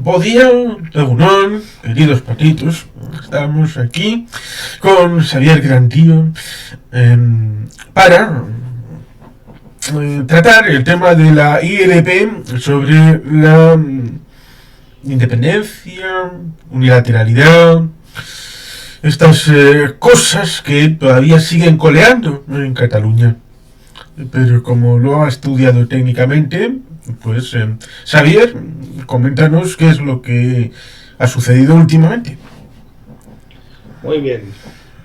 Podía, Egunon, queridos patitos, estamos aquí con Xavier Grantillo para tratar el tema de la ILP sobre la independencia, unilateralidad, estas cosas que todavía siguen coleando en Cataluña. Pero como lo ha estudiado técnicamente, pues Xavier, coméntanos qué es lo que ha sucedido últimamente. Muy bien.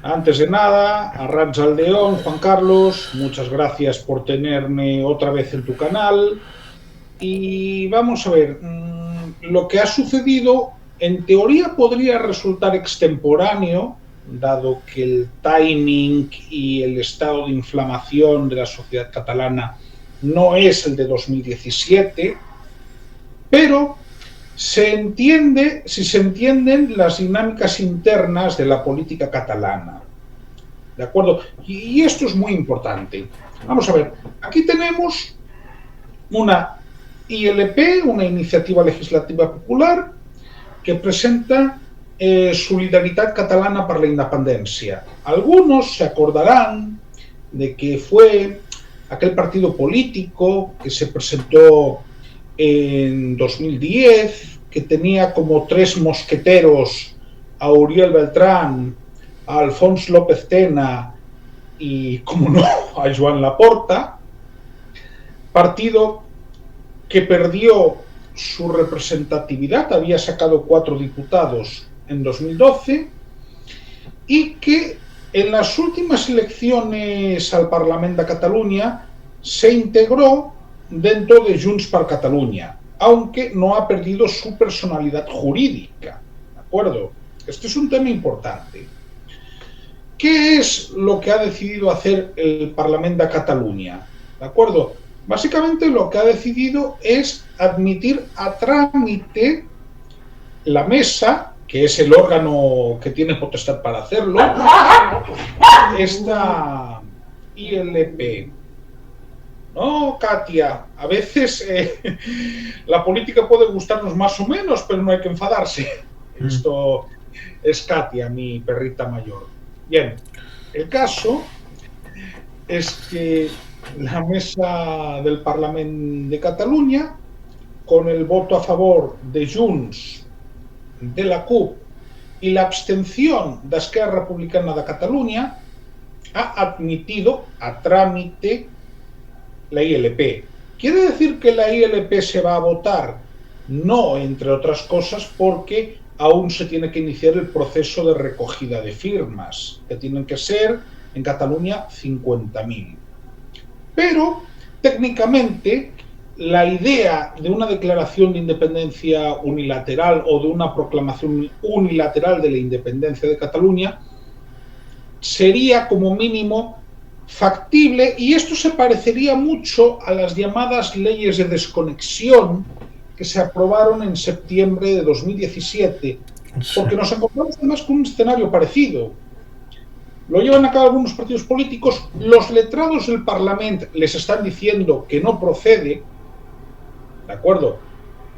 Antes de nada, Arrachaldeón, Juan Carlos, muchas gracias por tenerme otra vez en tu canal. Y vamos a ver, lo que ha sucedido en teoría podría resultar extemporáneo, dado que el timing y el estado de inflamación de la sociedad catalana no es el de 2017, pero se entiende si se entienden las dinámicas internas de la política catalana. ¿De acuerdo? Y esto es muy importante. Vamos a ver, aquí tenemos una ILP, una iniciativa legislativa popular, que presenta Solidaritat Catalana per la Independencia. Algunos se acordarán de que fue aquel partido político que se presentó en 2010, que tenía como tres mosqueteros a Uriel Beltrán, a Alfons López Tena y, como no, a Joan Laporta, partido que perdió su representatividad, había sacado 4 diputados en 2012 y que en las últimas elecciones al Parlament de Catalunya se integró dentro de Junts per Catalunya, aunque no ha perdido su personalidad jurídica. ¿De acuerdo? Este es un tema importante. ¿Qué es lo que ha decidido hacer el Parlament de Catalunya? ¿De acuerdo? Básicamente lo que ha decidido es admitir a trámite la mesa, que es el órgano que tiene potestad para hacerlo, esta ILP. No, Katia, a veces la política puede gustarnos más o menos, pero no hay que enfadarse. Esto es Katia, mi perrita mayor. Bien, el caso es que la mesa del Parlament de Catalunya, con el voto a favor de Junts, de la CUP y la abstención de Esquerra Republicana de Catalunya, ha admitido a trámite la ILP. ¿Quiere decir que la ILP se va a votar? No, entre otras cosas, porque aún se tiene que iniciar el proceso de recogida de firmas, que tienen que ser en Cataluña 50.000. Pero, técnicamente, la idea de una declaración de independencia unilateral o de una proclamación unilateral de la independencia de Cataluña sería, como mínimo, factible, y esto se parecería mucho a las llamadas leyes de desconexión que se aprobaron en septiembre de 2017, porque nos encontramos además con un escenario parecido. Lo llevan a cabo algunos partidos políticos, los letrados del Parlamento les están diciendo que no procede, ¿de acuerdo?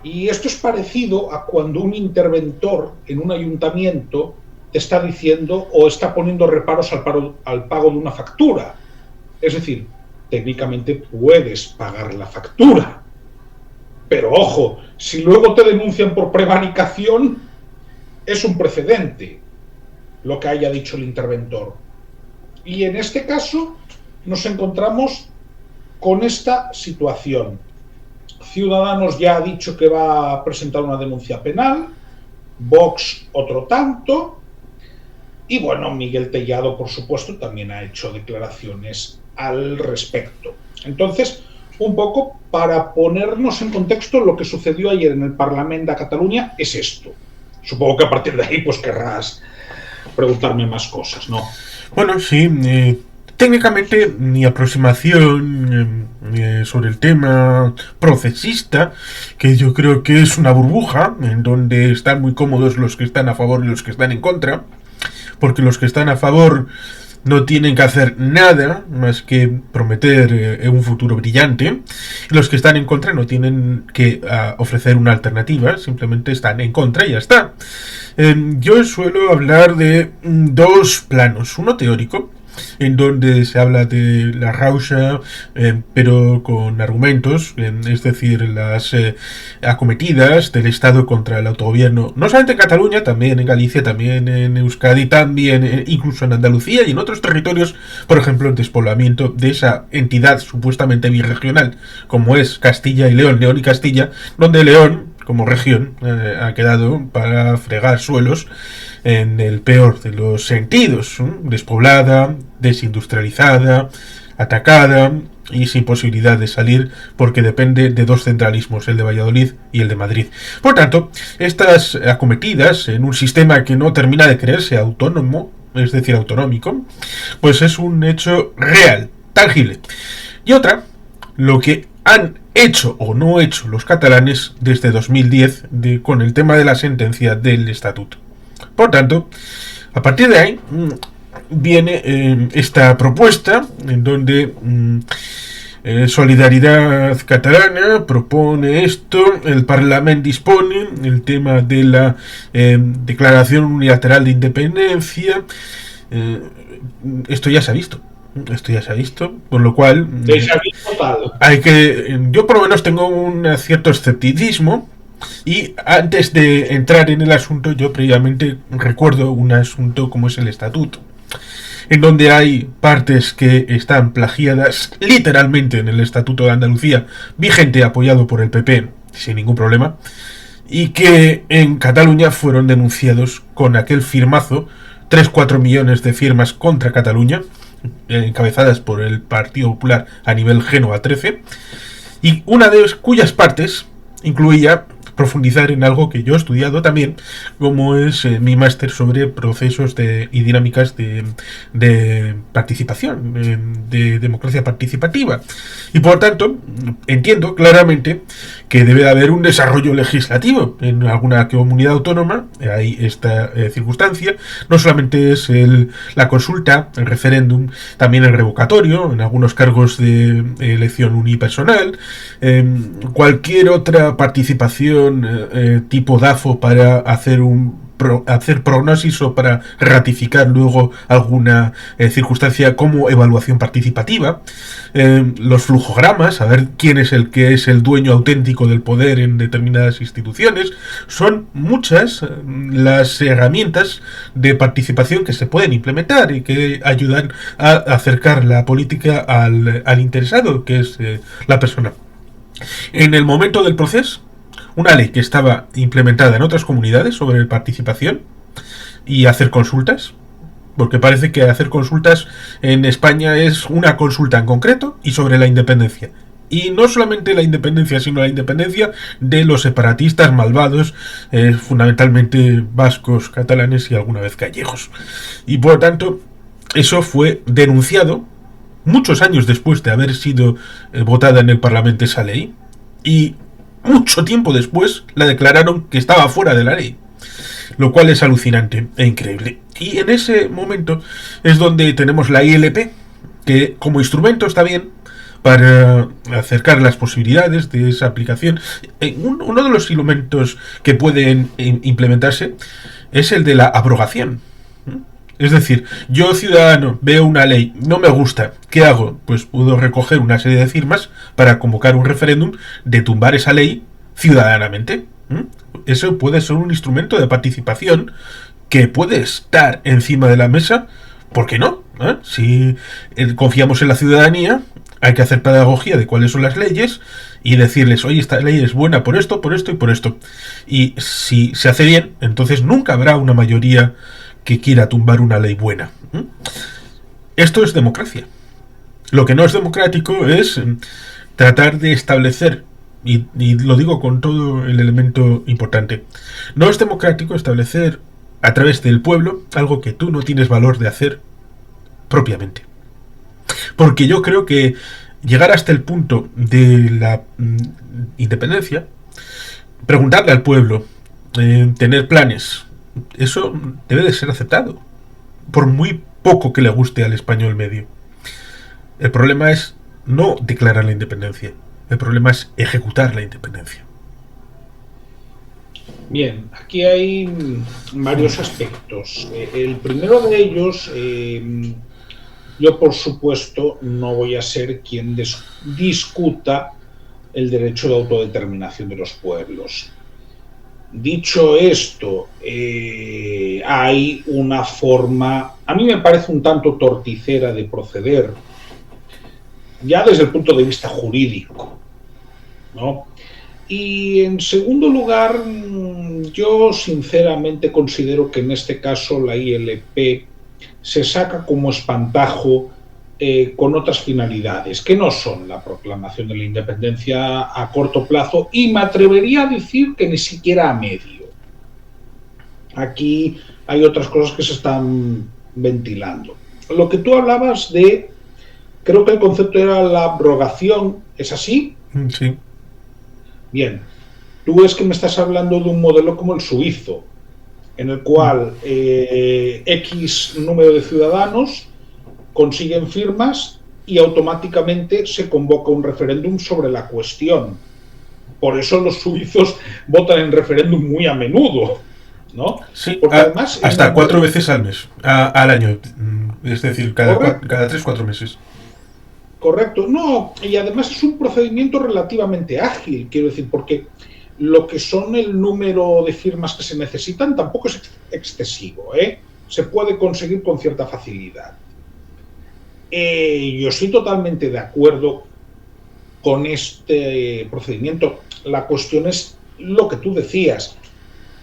Y esto es parecido a cuando un interventor en un ayuntamiento te está diciendo o está poniendo reparos al pago de una factura. Es decir, técnicamente puedes pagar la factura, pero ojo, si luego te denuncian por prevaricación, es un precedente lo que haya dicho el interventor. Y en este caso nos encontramos con esta situación. Ciudadanos ya ha dicho que va a presentar una denuncia penal, Vox otro tanto, y bueno, Miguel Tellado, por supuesto, también ha hecho declaraciones al respecto. Entonces, un poco para ponernos en contexto, lo que sucedió ayer en el Parlament de Catalunya es esto. Supongo que a partir de ahí pues querrás preguntarme más cosas, ¿no? Bueno, sí, técnicamente mi aproximación sobre el tema procesista, que yo creo que es una burbuja en donde están muy cómodos los que están a favor y los que están en contra, porque los que están a favor no tienen que hacer nada más que prometer un futuro brillante. Los que están en contra no tienen que ofrecer una alternativa, simplemente están en contra y ya está. Yo suelo hablar de dos planos, uno teórico, en donde se habla de la Rauxa, pero con argumentos, es decir, las acometidas del Estado contra el autogobierno, no solamente en Cataluña, también en Galicia, también en Euskadi, también incluso en Andalucía y en otros territorios, por ejemplo, el despoblamiento de esa entidad supuestamente birregional, como es Castilla y León, León y Castilla, donde León, como región, ha quedado para fregar suelos en el peor de los sentidos, despoblada, desindustrializada, atacada y sin posibilidad de salir porque depende de dos centralismos, el de Valladolid y el de Madrid. Por tanto, estas acometidas en un sistema que no termina de creerse autónomo, es decir, autonómico, pues es un hecho real, tangible. Y otra, lo que han hecho o no hecho los catalanes desde 2010 con el tema de la sentencia del estatuto. Por tanto, a partir de ahí viene esta propuesta en donde Solidaridad Catalana propone esto, el Parlamento dispone el tema de la declaración unilateral de independencia. Esto ya se ha visto. Con lo cual yo por lo menos tengo un cierto escepticismo. Y antes de entrar en el asunto, yo previamente recuerdo un asunto como es el estatuto, en donde hay partes que están plagiadas literalmente en el Estatuto de Andalucía, vigente, apoyado por el PP sin ningún problema, y que en Cataluña fueron denunciados con aquel firmazo, 3-4 millones de firmas contra Cataluña, encabezadas por el Partido Popular a nivel Génova 13, y una de cuyas partes incluía profundizar en algo que yo he estudiado también, como es mi máster sobre procesos y dinámicas de participación, de democracia participativa. Y por tanto, entiendo claramente que debe haber un desarrollo legislativo en alguna comunidad autónoma. Hay esta circunstancia. No solamente es la consulta, el referéndum, también el revocatorio, en algunos cargos de elección unipersonal, cualquier otra participación tipo DAFO para hacer prognosis o para ratificar luego alguna circunstancia como evaluación participativa, los flujogramas, saber quién es el que es el dueño auténtico del poder en determinadas instituciones. Son muchas las herramientas de participación que se pueden implementar y que ayudan a acercar la política al interesado, que es la persona. En el momento del proceso, una ley que estaba implementada en otras comunidades sobre participación y hacer consultas, porque parece que hacer consultas en España es una consulta en concreto y sobre la independencia. Y no solamente la independencia, sino la independencia de los separatistas malvados, fundamentalmente vascos, catalanes y alguna vez gallegos. Y por tanto, eso fue denunciado muchos años después de haber sido votada en el Parlamento esa ley, y mucho tiempo después la declararon que estaba fuera de la ley, lo cual es alucinante e increíble. Y en ese momento es donde tenemos la ILP, que como instrumento está bien para acercar las posibilidades de esa aplicación. Uno de los elementos que pueden implementarse es el de la abrogación. Es decir, yo ciudadano veo una ley, no me gusta, ¿qué hago? Pues puedo recoger una serie de firmas para convocar un referéndum de tumbar esa ley ciudadanamente. Eso puede ser un instrumento de participación que puede estar encima de la mesa. ¿Por qué no? Si confiamos en la ciudadanía, hay que hacer pedagogía de cuáles son las leyes y decirles, oye, esta ley es buena por esto y por esto. Y si se hace bien, entonces nunca habrá una mayoría que quiera tumbar una ley buena. Esto es democracia. Lo que no es democrático es tratar de establecer, y lo digo con todo el elemento importante, no es democrático establecer a través del pueblo algo que tú no tienes valor de hacer propiamente. Porque yo creo que llegar hasta el punto de la independencia, preguntarle al pueblo, tener planes, eso debe de ser aceptado, por muy poco que le guste al español medio. El problema es no declarar la independencia. El problema es ejecutar la independencia. Bien, aquí hay varios aspectos. El primero de ellos, yo por supuesto no voy a ser quien discuta el derecho de autodeterminación de los pueblos. Dicho esto, hay una forma, a mí me parece un tanto torticera de proceder, ya desde el punto de vista jurídico, ¿no? Y en segundo lugar, yo sinceramente considero que en este caso la ILP se saca como espantajo con otras finalidades, que no son la proclamación de la independencia a corto plazo, y me atrevería a decir que ni siquiera a medio. Aquí hay otras cosas que se están ventilando. Lo que tú hablabas de, creo que el concepto era la abrogación, ¿es así? Sí. Bien, tú es que me estás hablando de un modelo como el suizo, en el cual X número de ciudadanos consiguen firmas y automáticamente se convoca un referéndum sobre la cuestión. Por eso los suizos votan en referéndum muy a menudo, ¿no? Sí, Porque además hasta 4 veces al mes, al año. Es decir, cada 3-4 meses. Correcto, no, y además es un procedimiento relativamente ágil, quiero decir, porque lo que son el número de firmas que se necesitan tampoco es excesivo, ¿eh? Se puede conseguir con cierta facilidad. Yo estoy totalmente de acuerdo con este procedimiento. La cuestión es lo que tú decías.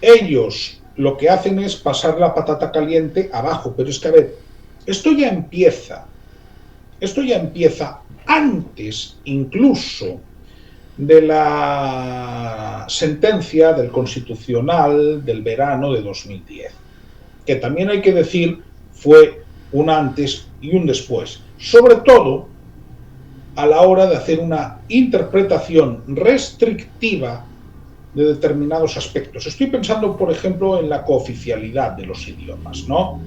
Ellos lo que hacen es pasar la patata caliente abajo, pero es que, a ver, esto ya empieza antes incluso de la sentencia del Constitucional del verano de 2010, que también hay que decir fue un antes y un después, sobre todo a la hora de hacer una interpretación restrictiva de determinados aspectos. Estoy pensando, por ejemplo, en la cooficialidad de los idiomas, ¿no?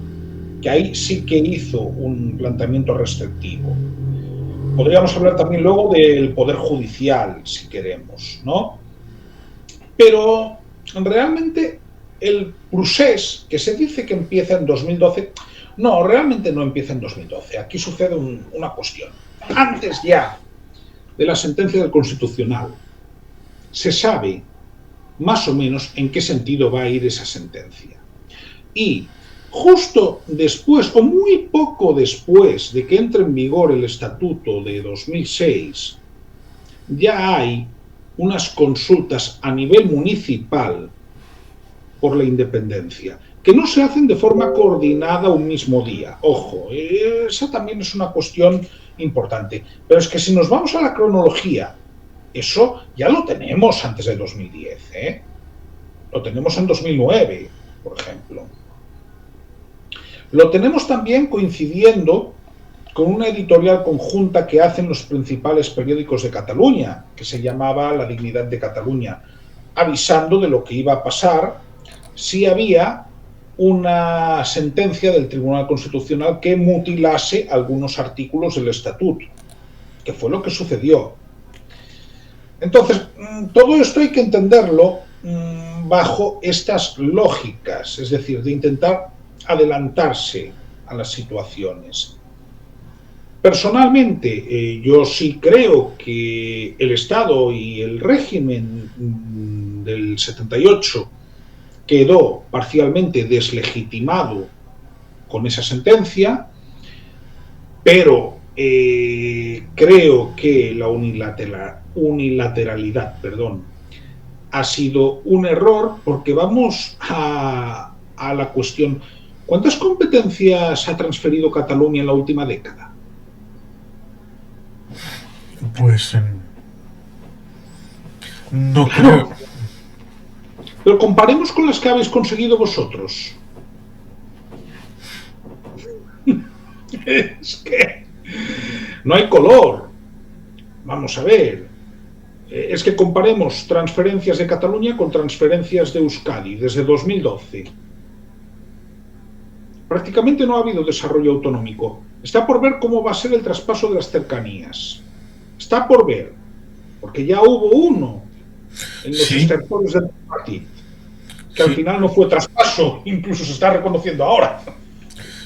Que ahí sí que hizo un planteamiento restrictivo. Podríamos hablar también luego del poder judicial, si queremos, ¿no? Pero realmente el procés, que se dice que empieza en 2012, no, realmente no empieza en 2012. Aquí sucede una cuestión. Antes ya de la sentencia del Constitucional, se sabe más o menos en qué sentido va a ir esa sentencia. Y justo después, o muy poco después de que entre en vigor el Estatuto de 2006, ya hay unas consultas a nivel municipal por la independencia, que no se hacen de forma coordinada un mismo día. Ojo, esa también es una cuestión importante. Pero es que si nos vamos a la cronología, eso ya lo tenemos antes de 2010, ¿eh? Lo tenemos en 2009, por ejemplo. Lo tenemos también coincidiendo con una editorial conjunta que hacen los principales periódicos de Cataluña, que se llamaba La Dignidad de Cataluña, avisando de lo que iba a pasar si había una sentencia del Tribunal Constitucional que mutilase algunos artículos del Estatuto, que fue lo que sucedió. Entonces, todo esto hay que entenderlo bajo estas lógicas, es decir, de intentar adelantarse a las situaciones. Personalmente, yo sí creo que el Estado y el régimen del 78 quedó parcialmente deslegitimado con esa sentencia, pero creo que la unilateralidad, ha sido un error, porque vamos a la cuestión: ¿cuántas competencias ha transferido Cataluña en la última década? Pues no creo. Pero comparemos con las que habéis conseguido vosotros. Es que no hay color. Vamos a ver. Es que comparemos transferencias de Cataluña con transferencias de Euskadi desde 2012. prácticamente no ha habido desarrollo autonómico. Está por ver cómo va a ser el traspaso de las cercanías. Está por ver, porque ya hubo uno en los estertores del partido, que al final no fue traspaso, incluso se está reconociendo ahora.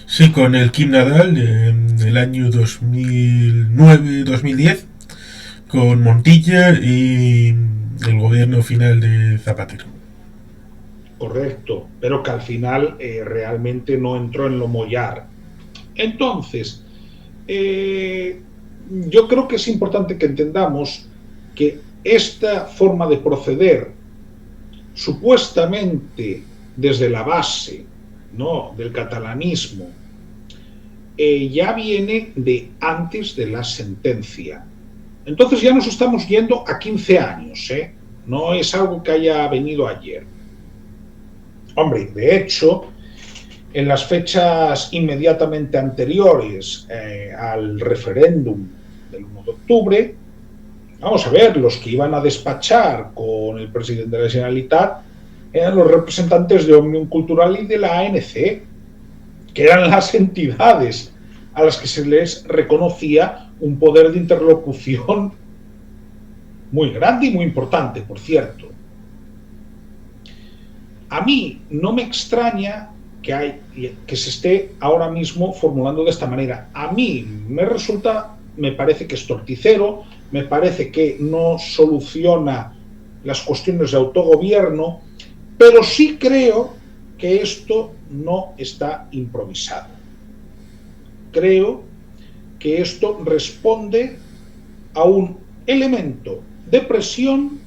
Sí, con el Kim Nadal en el año 2009-2010, con Montilla y el gobierno final de Zapatero. Correcto, pero que al final realmente no entró en lo mollar. Entonces, yo creo que es importante que entendamos que esta forma de proceder, supuestamente desde la base, ¿no?, del catalanismo, ya viene de antes de la sentencia. Entonces ya nos estamos yendo a 15 años, ¿eh? No es algo que haya venido ayer. Hombre, de hecho, en las fechas inmediatamente anteriores al referéndum del 1 de octubre, vamos a ver, los que iban a despachar con el presidente de la Generalitat eran los representantes de Òmnium Cultural y de la ANC, que eran las entidades a las que se les reconocía un poder de interlocución muy grande y muy importante, por cierto. A mí no me extraña que se esté ahora mismo formulando de esta manera. A mí me parece que es torticero, me parece que no soluciona las cuestiones de autogobierno, pero sí creo que esto no está improvisado. Creo que esto responde a un elemento de presión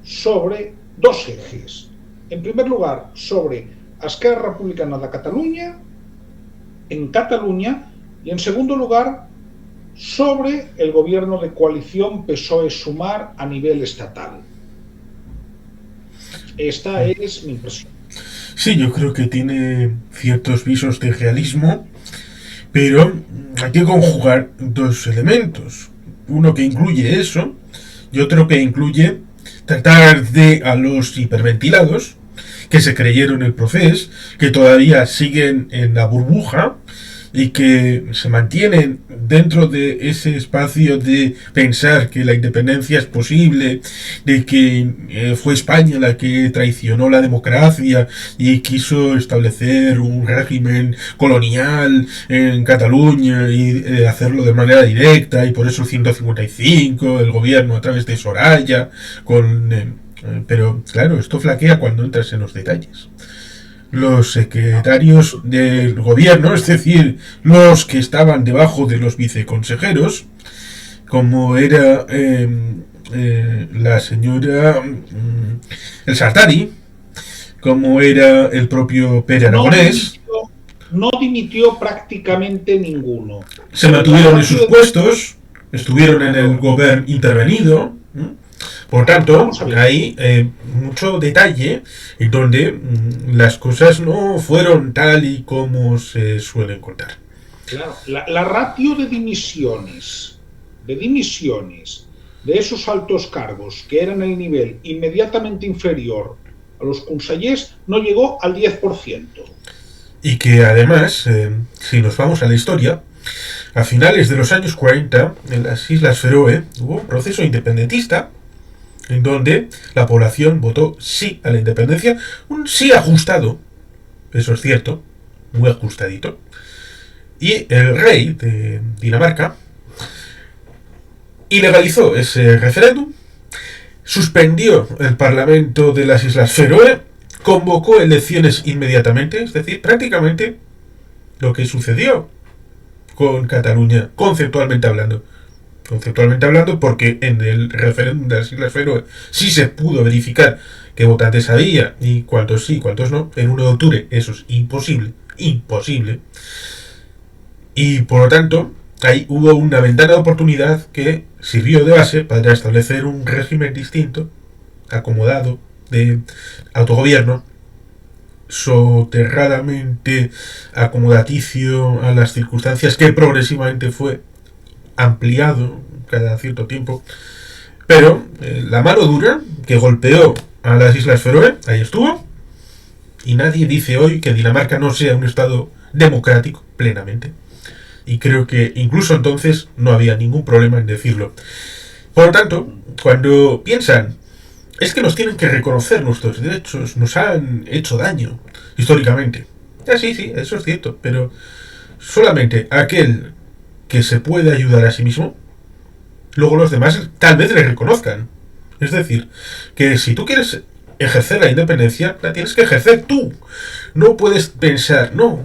sobre dos ejes. En primer lugar, sobre Esquerra Republicana de Cataluña, en Cataluña, y en segundo lugar, sobre el gobierno de coalición PSOE-Sumar a nivel estatal. Esta es mi impresión. Sí, yo creo que tiene ciertos visos de realismo, pero hay que conjugar dos elementos. Uno que incluye eso y otro que incluye tratar de a los hiperventilados que se creyeron el proceso, que todavía siguen en la burbuja y que se mantienen dentro de ese espacio de pensar que la independencia es posible, de que fue España la que traicionó la democracia y quiso establecer un régimen colonial en Cataluña y hacerlo de manera directa, y por eso el 155, el gobierno a través de Soraya, pero claro, esto flaquea cuando entras en los detalles. Los secretarios del gobierno, es decir, los que estaban debajo de los viceconsejeros, como era la señora el Sartari, como era el propio Pere Aragonés, no dimitió prácticamente ninguno. Se mantuvieron en sus puestos, estuvieron en el gobierno intervenido. Por tanto, hay mucho detalle en donde las cosas no fueron tal y como se suelen contar. Claro, la ratio de dimisiones de esos altos cargos, que eran el nivel inmediatamente inferior a los consellers, no llegó al 10%. Y que además, si nos vamos a la historia, a finales de los años 40, en las Islas Feroe, hubo un proceso independentista en donde la población votó sí a la independencia, un sí ajustado, eso es cierto, muy ajustadito, y el rey de Dinamarca ilegalizó ese referéndum, suspendió el parlamento de las Islas Feroe, convocó elecciones inmediatamente, es decir, prácticamente lo que sucedió con Cataluña, conceptualmente hablando, porque en el referéndum de las Islas Feroe sí se pudo verificar qué votantes había y cuántos sí, cuántos no. En 1 de octubre eso es imposible, y por lo tanto ahí hubo una ventana de oportunidad que sirvió de base para establecer un régimen distinto, acomodado, de autogobierno, soterradamente acomodaticio a las circunstancias, que progresivamente fue ampliado cada cierto tiempo, pero la mano dura que golpeó a las Islas Feroe, ahí estuvo, y nadie dice hoy que Dinamarca no sea un estado democrático, plenamente. Y creo que incluso entonces no había ningún problema en decirlo. Por lo tanto, cuando piensan, es que nos tienen que reconocer nuestros derechos, nos han hecho daño, históricamente. Sí, eso es cierto, pero solamente aquel que se puede ayudar a sí mismo, luego los demás tal vez le reconozcan. Es decir, que si tú quieres ejercer la independencia, la tienes que ejercer tú. No puedes pensar, no,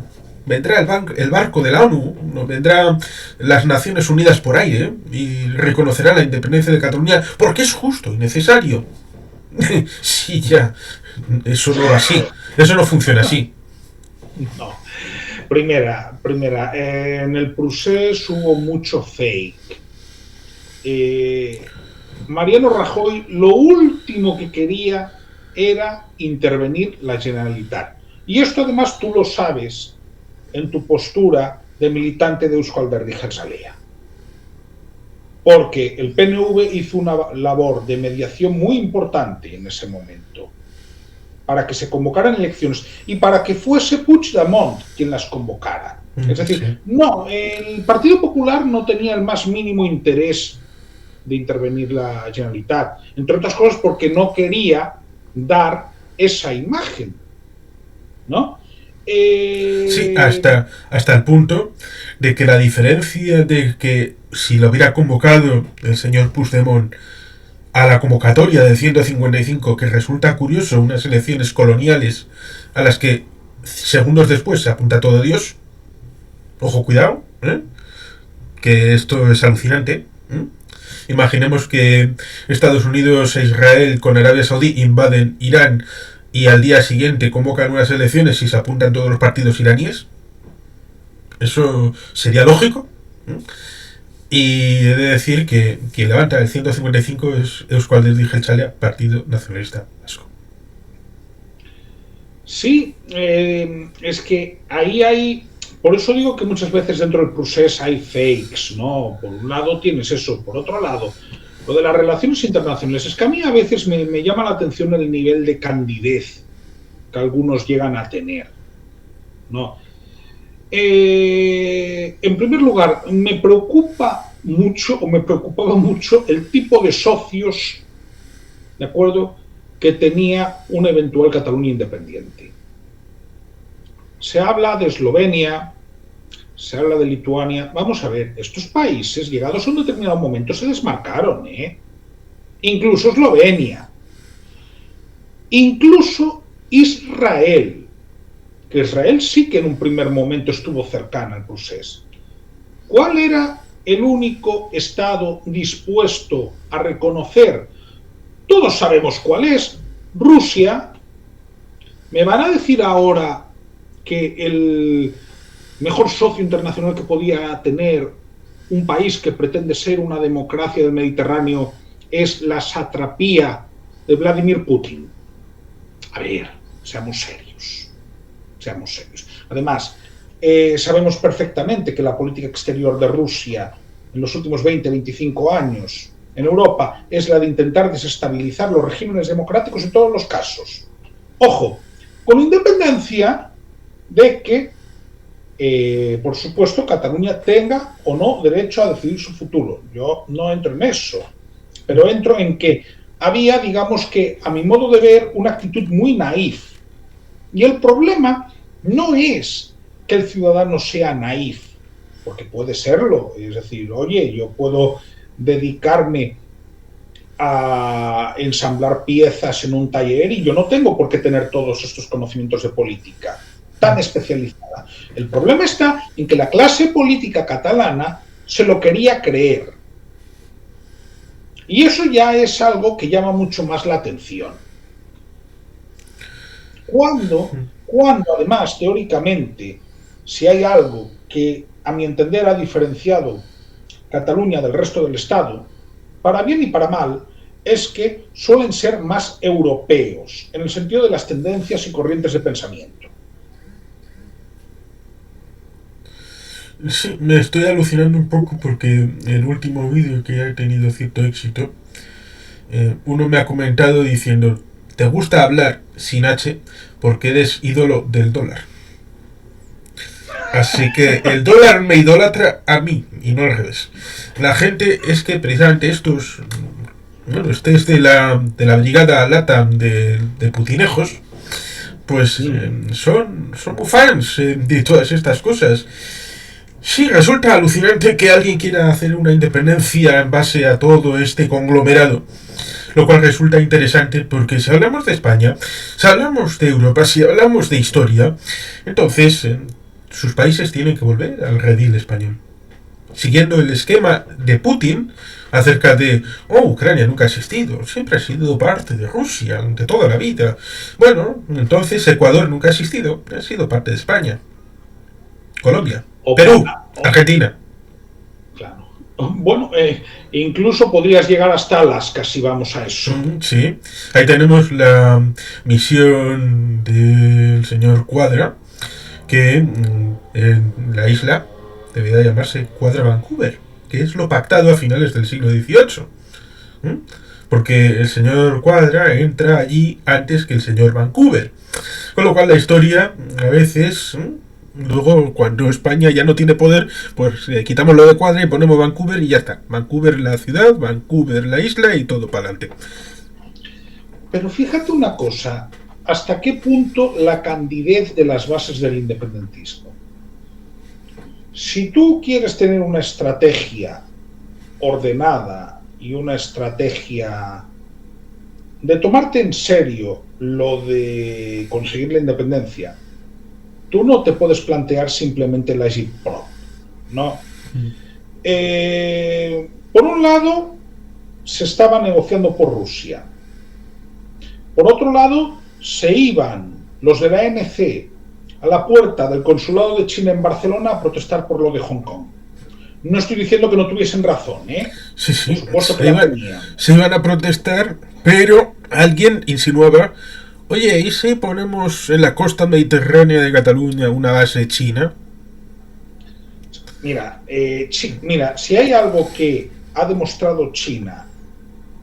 vendrá el barco de la ONU, no, vendrán las Naciones Unidas por aire y reconocerá la independencia de Cataluña porque es justo y necesario. Sí, ya, eso no funciona así. No. Primera, en el procés hubo mucho fake. Mariano Rajoy lo último que quería era intervenir la Generalitat. Y esto además tú lo sabes en tu postura de militante de Euzko Alderdi Jeltzalea. Porque el PNV hizo una labor de mediación muy importante en ese momento para que se convocaran elecciones y para que fuese Puigdemont quien las convocara. Es decir, no, el Partido Popular no tenía el más mínimo interés de intervenir la Generalitat, entre otras cosas porque no quería dar esa imagen, ¿no? Sí, hasta el punto de que la diferencia de que si lo hubiera convocado el señor Puigdemont a la convocatoria del 155, que resulta curioso, unas elecciones coloniales a las que segundos después se apunta todo Dios. Ojo, cuidado, que esto es alucinante. Imaginemos que Estados Unidos e Israel con Arabia Saudí invaden Irán y al día siguiente convocan unas elecciones y se apuntan todos los partidos iraníes. ¿Eso sería lógico? Y he de decir que quien levanta el 155 es Euzko Alderdi Jeltzalea, Partido Nacionalista Vasco. Sí, es que ahí hay... Por eso digo que muchas veces dentro del procés hay fakes, ¿no? Por un lado tienes eso, por otro lado, lo de las relaciones internacionales. Es que a mí a veces me llama la atención el nivel de candidez que algunos llegan a tener, ¿no? En primer lugar, me preocupaba mucho el tipo de socios, ¿de acuerdo?, que tenía una eventual Cataluña independiente. Se habla de Eslovenia, se habla de Lituania. Vamos a ver, estos países, llegados a un determinado momento, se desmarcaron, Incluso Eslovenia. Incluso Israel. Que Israel sí que en un primer momento estuvo cercana al proceso. ¿Cuál era el único Estado dispuesto a reconocer? Todos sabemos cuál es. Rusia. ¿Me van a decir ahora que el mejor socio internacional que podía tener un país que pretende ser una democracia del Mediterráneo es la satrapía de Vladimir Putin? A ver, seamos serios. Además, sabemos perfectamente que la política exterior de Rusia en los últimos 20-25 años en Europa es la de intentar desestabilizar los regímenes democráticos en todos los casos. Ojo, con independencia de que, por supuesto, Cataluña tenga o no derecho a decidir su futuro. Yo no entro en eso, pero entro en que había, digamos que, a mi modo de ver, una actitud muy naif. Y el problema no es que el ciudadano sea naif, porque puede serlo. Es decir, oye, yo puedo dedicarme a ensamblar piezas en un taller y yo no tengo por qué tener todos estos conocimientos de política tan especializada. El problema está en que la clase política catalana se lo quería creer. Y eso ya es algo que llama mucho más la atención. Cuando además, teóricamente, si hay algo que, a mi entender, ha diferenciado Cataluña del resto del Estado, para bien y para mal, es que suelen ser más europeos, en el sentido de las tendencias y corrientes de pensamiento. Sí, me estoy alucinando un poco porque el último vídeo que ha tenido cierto éxito, uno me ha comentado diciendo: ¿te gusta hablar sin H porque eres ídolo del dólar? Así que el dólar me idolatra a mí y no al revés. La gente es que precisamente estos, bueno, este es de la brigada LATAM de putinejos, pues son muy fans de todas estas cosas. Sí, resulta alucinante que alguien quiera hacer una independencia en base a todo este conglomerado. Lo cual resulta interesante porque si hablamos de España, si hablamos de Europa, si hablamos de historia, entonces sus países tienen que volver al redil español. Siguiendo el esquema de Putin acerca de, Ucrania nunca ha existido, siempre ha sido parte de Rusia, de toda la vida. Bueno, entonces Ecuador nunca ha existido, ha sido parte de España. Colombia, Perú, Argentina. Claro. Bueno, incluso podrías llegar hasta Alaska si vamos a eso. Sí, ahí tenemos la misión del señor Cuadra, que en la isla debería llamarse Cuadra Vancouver, que es lo pactado a finales del siglo XVIII. Porque el señor Cuadra entra allí antes que el señor Vancouver. Con lo cual la historia a veces... Luego, cuando España ya no tiene poder, pues quitamos lo de Cuadra y ponemos Vancouver y ya está. Vancouver la ciudad, Vancouver la isla y todo para adelante. Pero fíjate una cosa, ¿hasta qué punto la candidez de las bases del independentismo? Si tú quieres tener una estrategia ordenada y una estrategia de tomarte en serio lo de conseguir la independencia, tú no te puedes plantear simplemente la agitprop, ¿no? Por un lado, se estaba negociando por Rusia. Por otro lado, se iban los de la ANC a la puerta del consulado de China en Barcelona a protestar por lo de Hong Kong. No estoy diciendo que no tuviesen razón, ¿eh? Sí, por supuesto que la tenían. Se iban a protestar, pero alguien insinuaba, oye, ¿y si ponemos en la costa mediterránea de Cataluña una base china? Mira, si hay algo que ha demostrado China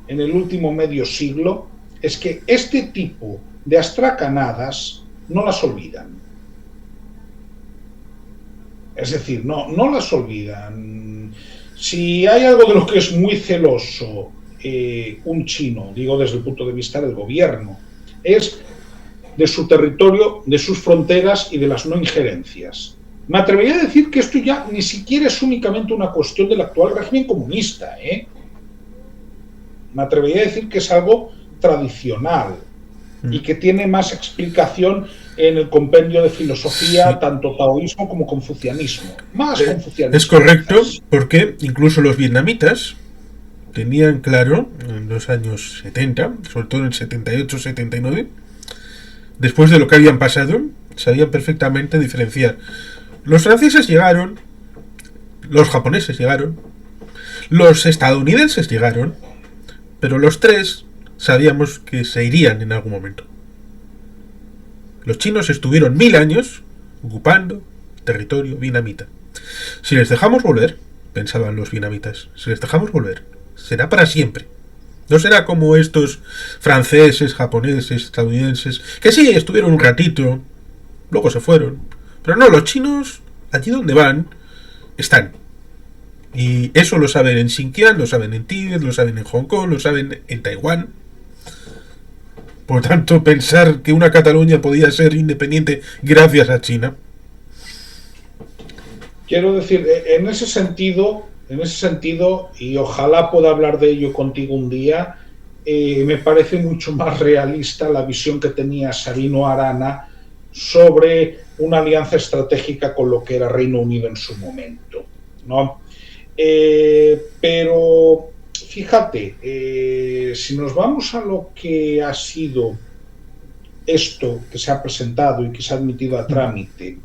en el último medio siglo, es que este tipo de astracanadas no las olvidan. Es decir, no las olvidan. Si hay algo de lo que es muy celoso un chino, digo desde el punto de vista del gobierno, es de su territorio, de sus fronteras y de las no injerencias. Me atrevería a decir que esto ya ni siquiera es únicamente una cuestión del actual régimen comunista, ¿eh? Me atrevería a decir que es algo tradicional y que tiene más explicación en el compendio de filosofía, sí, tanto taoísmo como confucianismo. Más confucianismo. Es correcto, porque incluso los vietnamitas tenían claro en los años 70, sobre todo en 78-79, después de lo que habían pasado, sabían perfectamente diferenciar. Los franceses llegaron, los japoneses llegaron, los estadounidenses llegaron, pero los tres sabíamos que se irían en algún momento. Los chinos estuvieron 1000 años ocupando territorio vietnamita. Si les dejamos volver, pensaban los vietnamitas, si les dejamos volver, será para siempre. No será como estos franceses, japoneses, estadounidenses, que sí, estuvieron un ratito, luego se fueron. Pero no, los chinos, allí donde van, están. Y eso lo saben en Xinjiang, lo saben en Tíbet, lo saben en Hong Kong, lo saben en Taiwán. Por tanto, pensar que una Cataluña podía ser independiente gracias a China. Quiero decir, en ese sentido, y ojalá pueda hablar de ello contigo un día, me parece mucho más realista la visión que tenía Sabino Arana sobre una alianza estratégica con lo que era Reino Unido en su momento, ¿no? Pero fíjate, si nos vamos a lo que ha sido esto que se ha presentado y que se ha admitido a trámite,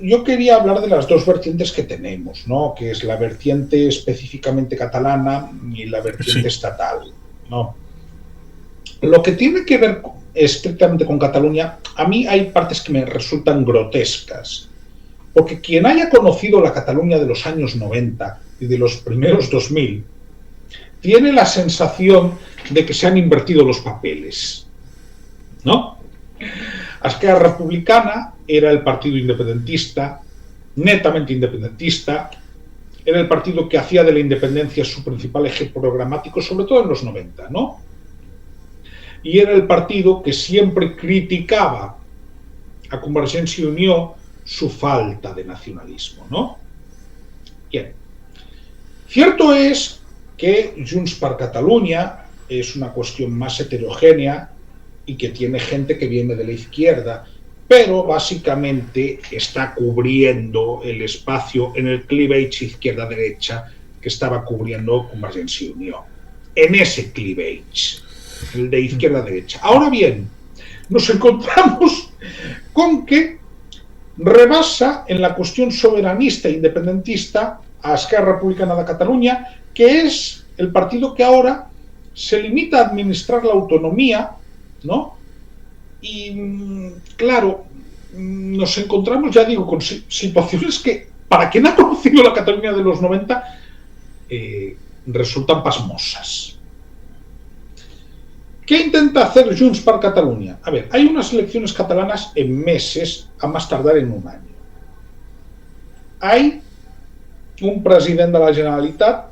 yo quería hablar de las dos vertientes que tenemos, ¿no? Que es la vertiente específicamente catalana y la vertiente estatal, ¿no? Lo que tiene que ver estrictamente con Cataluña, a mí hay partes que me resultan grotescas, porque quien haya conocido la Cataluña de los años 90 y de los primeros 2000 tiene la sensación de que se han invertido los papeles, ¿no? Esquerra Republicana era el partido independentista, netamente independentista, era el partido que hacía de la independencia su principal eje programático, sobre todo en los 90, ¿no? Y era el partido que siempre criticaba a Convergència i Unió su falta de nacionalismo, ¿no? Bien. Cierto es que Junts per Catalunya es una cuestión más heterogénea y que tiene gente que viene de la izquierda, pero básicamente está cubriendo el espacio en el cleavage izquierda-derecha que estaba cubriendo Convergència i Unió. En ese cleavage, el de izquierda-derecha. Ahora bien, nos encontramos con que rebasa en la cuestión soberanista e independentista a Esquerra Republicana de Cataluña, que es el partido que ahora se limita a administrar la autonomía, ¿no? Y claro, nos encontramos, ya digo, con situaciones que, para quien ha conocido la Cataluña de los 90, resultan pasmosas. ¿Qué intenta hacer Junts per Catalunya? A ver, hay unas elecciones catalanas en meses, a más tardar en un año. Hay un presidente de la Generalitat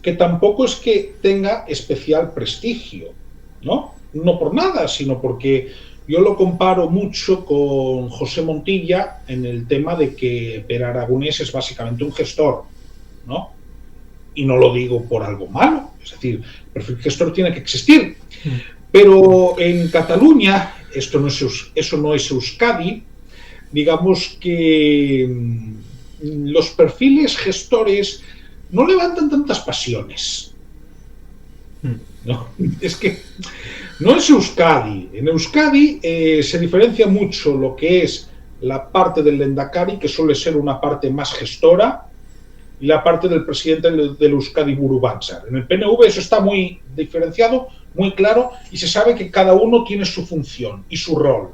que tampoco es que tenga especial prestigio, ¿no? No por nada, sino porque yo lo comparo mucho con José Montilla en el tema de que Pere Aragonès es básicamente un gestor, ¿no? Y no lo digo por algo malo, es decir, el perfil gestor tiene que existir. Pero en Cataluña, eso no es Euskadi, digamos que los perfiles gestores no levantan tantas pasiones. No, es que no es Euskadi. En Euskadi se diferencia mucho lo que es la parte del Lehendakari, que suele ser una parte más gestora, y la parte del presidente del Euskadi Buru Batzar. En el PNV eso está muy diferenciado, muy claro, y se sabe que cada uno tiene su función y su rol,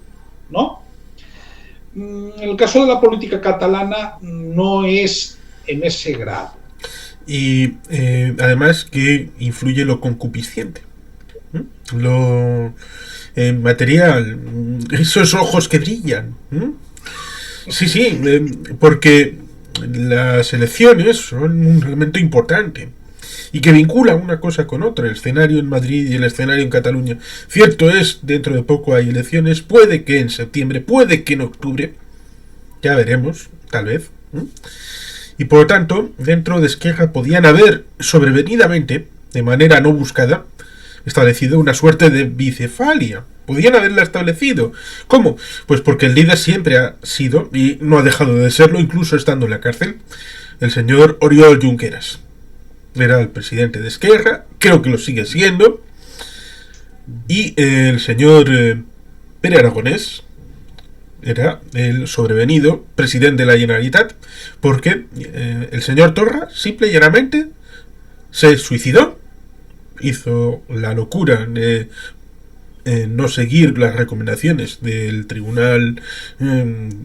¿no? En el caso de la política catalana no es en ese grado. Y además que influye lo concupisciente, lo material, esos ojos que brillan. Sí, porque las elecciones son un elemento importante y que vincula una cosa con otra, el escenario en Madrid y el escenario en Cataluña. Cierto es, dentro de poco hay elecciones, puede que en septiembre, puede que en octubre, ya veremos, tal vez. Y por lo tanto, dentro de Esquerra podían haber sobrevenidamente, de manera no buscada, establecido una suerte de bicefalia. Podían haberla establecido. ¿Cómo? Pues porque el líder siempre ha sido, y no ha dejado de serlo, incluso estando en la cárcel, el señor Oriol Junqueras. Era el presidente de Esquerra, creo que lo sigue siendo, y el señor Pere Aragonès era el sobrevenido presidente de la Generalitat, porque el señor Torra simple y llanamente se suicidó, hizo la locura de no seguir las recomendaciones del Tribunal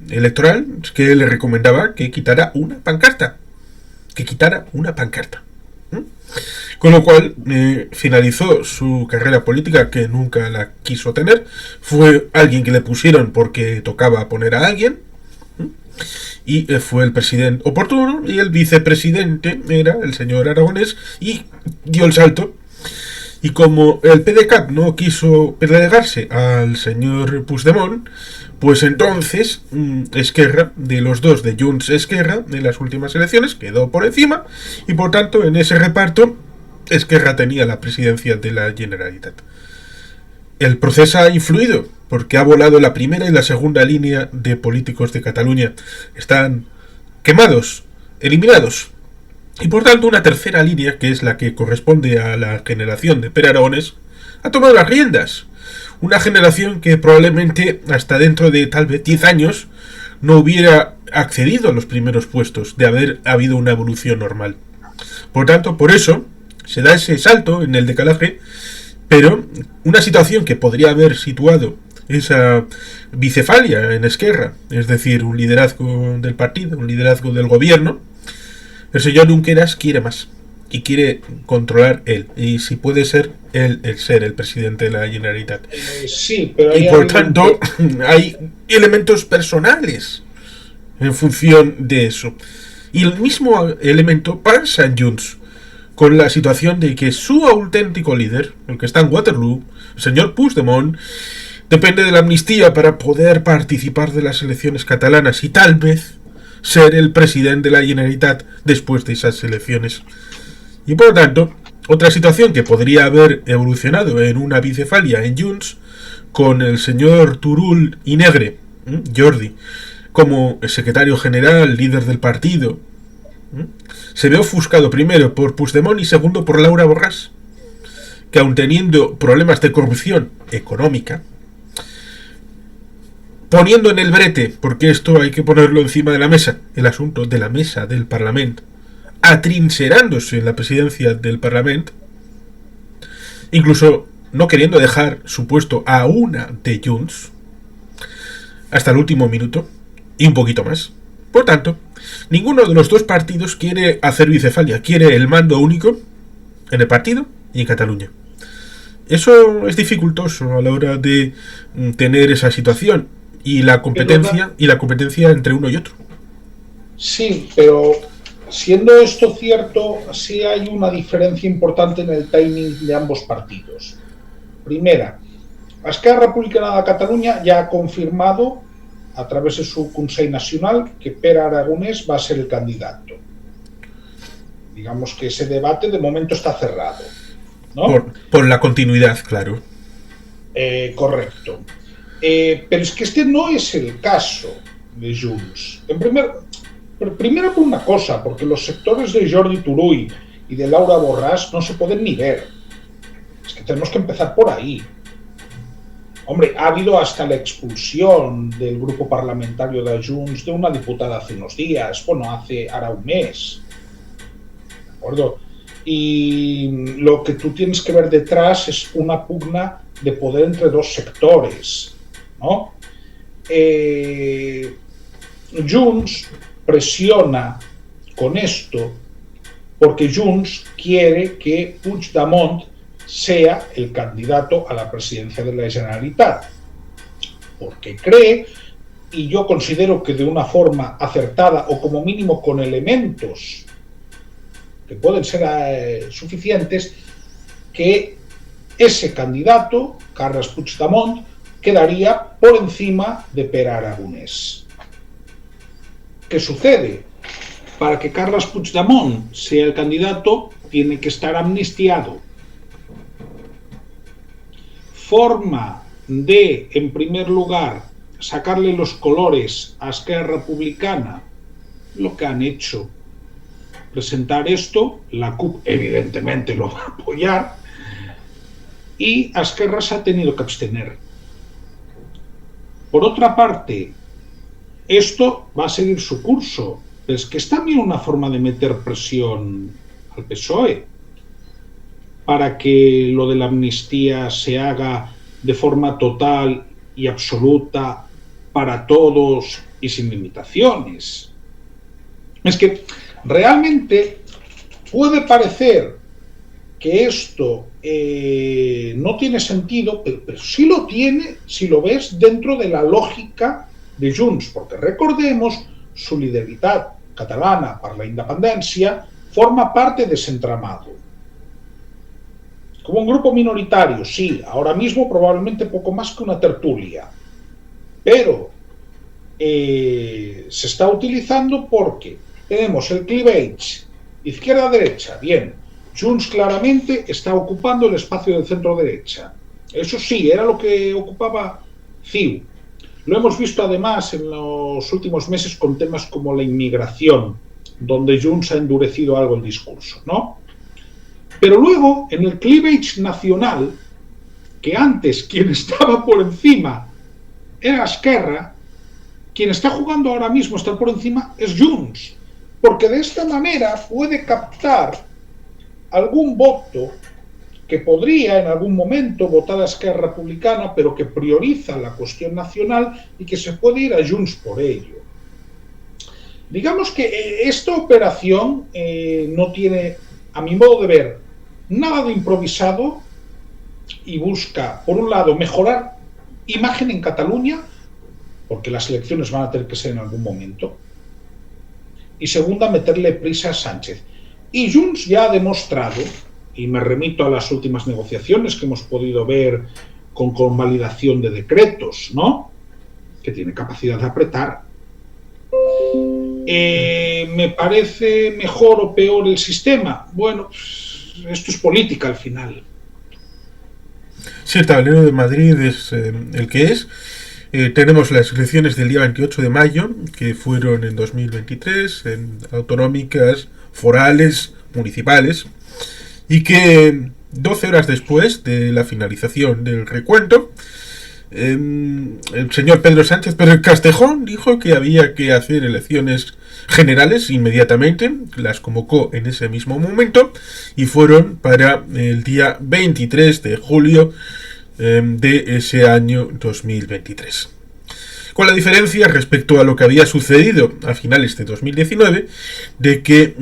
Electoral, que le recomendaba que quitara una pancarta. Con lo cual finalizó su carrera política, que nunca la quiso tener. Fue alguien que le pusieron porque tocaba poner a alguien, y fue el presidente oportuno, y el vicepresidente era el señor Aragonès, y dio el salto. Y como el PDeCAT no quiso plegarse al señor Puigdemont, pues entonces Esquerra, de los dos de Junts Esquerra, en las últimas elecciones, quedó por encima, y por tanto en ese reparto Esquerra tenía la presidencia de la Generalitat. El proceso ha influido, porque ha volado la primera y la segunda línea de políticos de Cataluña. Están quemados, eliminados. Y por tanto una tercera línea, que es la que corresponde a la generación de Pere Aragonès, ha tomado las riendas. Una generación que probablemente hasta dentro de tal vez 10 años no hubiera accedido a los primeros puestos de haber habido una evolución normal. Por tanto, por eso se da ese salto en el decalaje, pero una situación que podría haber situado esa bicefalia en Esquerra, es decir, un liderazgo del partido, un liderazgo del gobierno. El señor Junqueras quiere más. y quiere controlar él, y si puede ser él el ser el presidente de la Generalitat. Sí, pero y por tanto hay elementos personales en función de eso. Y el mismo elemento pasa en Junts, con la situación de que su auténtico líder, el que está en Waterloo, el señor Puigdemont, depende de la amnistía para poder participar de las elecciones catalanas y tal vez ser el presidente de la Generalitat después de esas elecciones. Y por lo tanto, otra situación que podría haber evolucionado en una bicefalia en Junts, con el señor Turull y Negre, Jordi, como secretario general, líder del partido, se ve ofuscado primero por Puigdemont y segundo por Laura Borràs, que aun teniendo problemas de corrupción económica, poniendo en el brete, porque esto hay que ponerlo encima de la mesa, el asunto de la mesa del Parlamento, atrincherándose en la presidencia del Parlamento, incluso no queriendo dejar su puesto a una de Junts, hasta el último minuto, y un poquito más. Por tanto, ninguno de los dos partidos quiere hacer bicefalia, quiere el mando único en el partido y en Cataluña. Eso es dificultoso a la hora de tener esa situación y la competencia entre uno y otro. Sí, pero siendo esto cierto, sí hay una diferencia importante en el timing de ambos partidos. Primera, Esquerra Republicana de Cataluña ya ha confirmado a través de su Consell Nacional que Pere Aragonès va a ser el candidato. Digamos que ese debate de momento está cerrado, ¿no? Por la continuidad, claro. Correcto. Pero es que este no es el caso de Junts. Primero por una cosa, porque los sectores de Jordi Turull y de Laura Borràs no se pueden ni ver. Es que tenemos que empezar por ahí. Hombre, ha habido hasta la expulsión del grupo parlamentario de Junts de una diputada hace unos días, bueno, hace ahora un mes. ¿De acuerdo? Y lo que tú tienes que ver detrás es una pugna de poder entre dos sectores, ¿no? Junts presiona con esto porque Junts quiere que Puigdemont sea el candidato a la presidencia de la Generalitat, porque cree, y yo considero que de una forma acertada o como mínimo con elementos que pueden ser suficientes, que ese candidato, Carles Puigdemont, quedaría por encima de Pere Aragonès. ¿Qué sucede? Para que Carles Puigdemont sea el candidato, tiene que estar amnistiado. Forma de, en primer lugar, sacarle los colores a Esquerra Republicana, lo que han hecho. Presentar esto, la CUP evidentemente lo va a apoyar, y Esquerra se ha tenido que abstener. Por otra parte, esto va a seguir su curso, pero es que es también una forma de meter presión al PSOE para que lo de la amnistía se haga de forma total y absoluta para todos y sin limitaciones. Es que realmente puede parecer que esto no tiene sentido, pero sí lo tiene si lo ves dentro de la lógica de Junts, porque recordemos, Solidaritat Catalana per la Independència forma parte de ese entramado. Como un grupo minoritario, sí, ahora mismo probablemente poco más que una tertulia, pero se está utilizando porque tenemos el clivage izquierda-derecha, bien, Junts claramente está ocupando el espacio del centro-derecha, eso sí, era lo que ocupaba CiU. Lo hemos visto además en los últimos meses con temas como la inmigración, donde Junts ha endurecido algo el discurso, ¿no? Pero luego, en el cleavage nacional, que antes quien estaba por encima era Esquerra, quien está jugando ahora mismo estar por encima es Junts, porque de esta manera puede captar algún voto que podría en algún momento votar a Esquerra Republicana, pero que prioriza la cuestión nacional y que se puede ir a Junts por ello. Digamos que esta operación no tiene a mi modo de ver, nada de improvisado y busca, por un lado, mejorar imagen en Cataluña, porque las elecciones van a tener que ser en algún momento, y segunda, meterle prisa a Sánchez. Y Junts ya ha demostrado, y me remito a las últimas negociaciones que hemos podido ver con convalidación de decretos, ¿no?, que tiene capacidad de apretar. ¿Me parece mejor o peor el sistema? Bueno, esto es política al final. Sí, el tablero de Madrid es el que es. Tenemos las elecciones del día 28 de mayo, que fueron en 2023, en autonómicas, forales, municipales, y que 12 horas después de la finalización del recuento, el señor Pedro Sánchez Pérez Castejón dijo que había que hacer elecciones generales inmediatamente, las convocó en ese mismo momento y fueron para el día 23 de julio de ese año 2023. Con la diferencia respecto a lo que había sucedido a finales de 2019, de que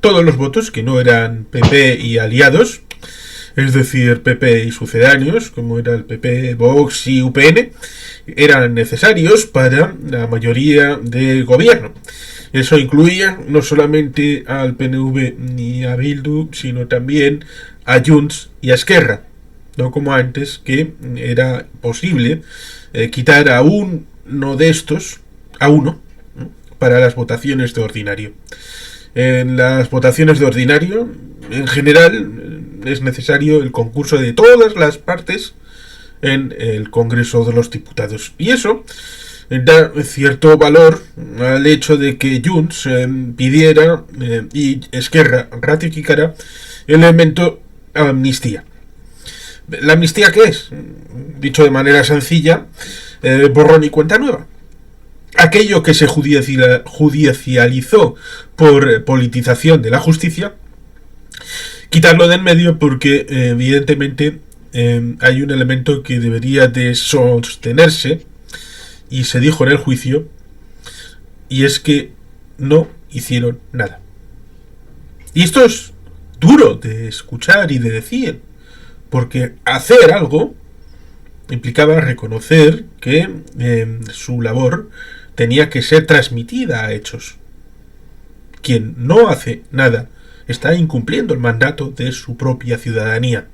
todos los votos que no eran PP y aliados, es decir, PP y sucedáneos, como era el PP, Vox y UPN, eran necesarios para la mayoría de gobierno. Eso incluía no solamente al PNV ni a Bildu, sino también a Junts y a Esquerra. No como antes, que era posible quitar a uno de estos, a uno, para las votaciones de ordinario. En las votaciones de ordinario, en general, es necesario el concurso de todas las partes en el Congreso de los Diputados. Y eso da cierto valor al hecho de que Junts pidiera y Esquerra ratificara el elemento amnistía. ¿La amnistía qué es? Dicho de manera sencilla, borrón y cuenta nueva. Aquello que se judicializó por politización de la justicia, quitarlo de en medio porque evidentemente hay un elemento que debería de sostenerse, y se dijo en el juicio, y es que no hicieron nada. Y esto es duro de escuchar y de decir, porque hacer algo implicaba reconocer que su labor tenía que ser transmitida a hechos. Quien no hace nada está incumpliendo el mandato de su propia ciudadanía.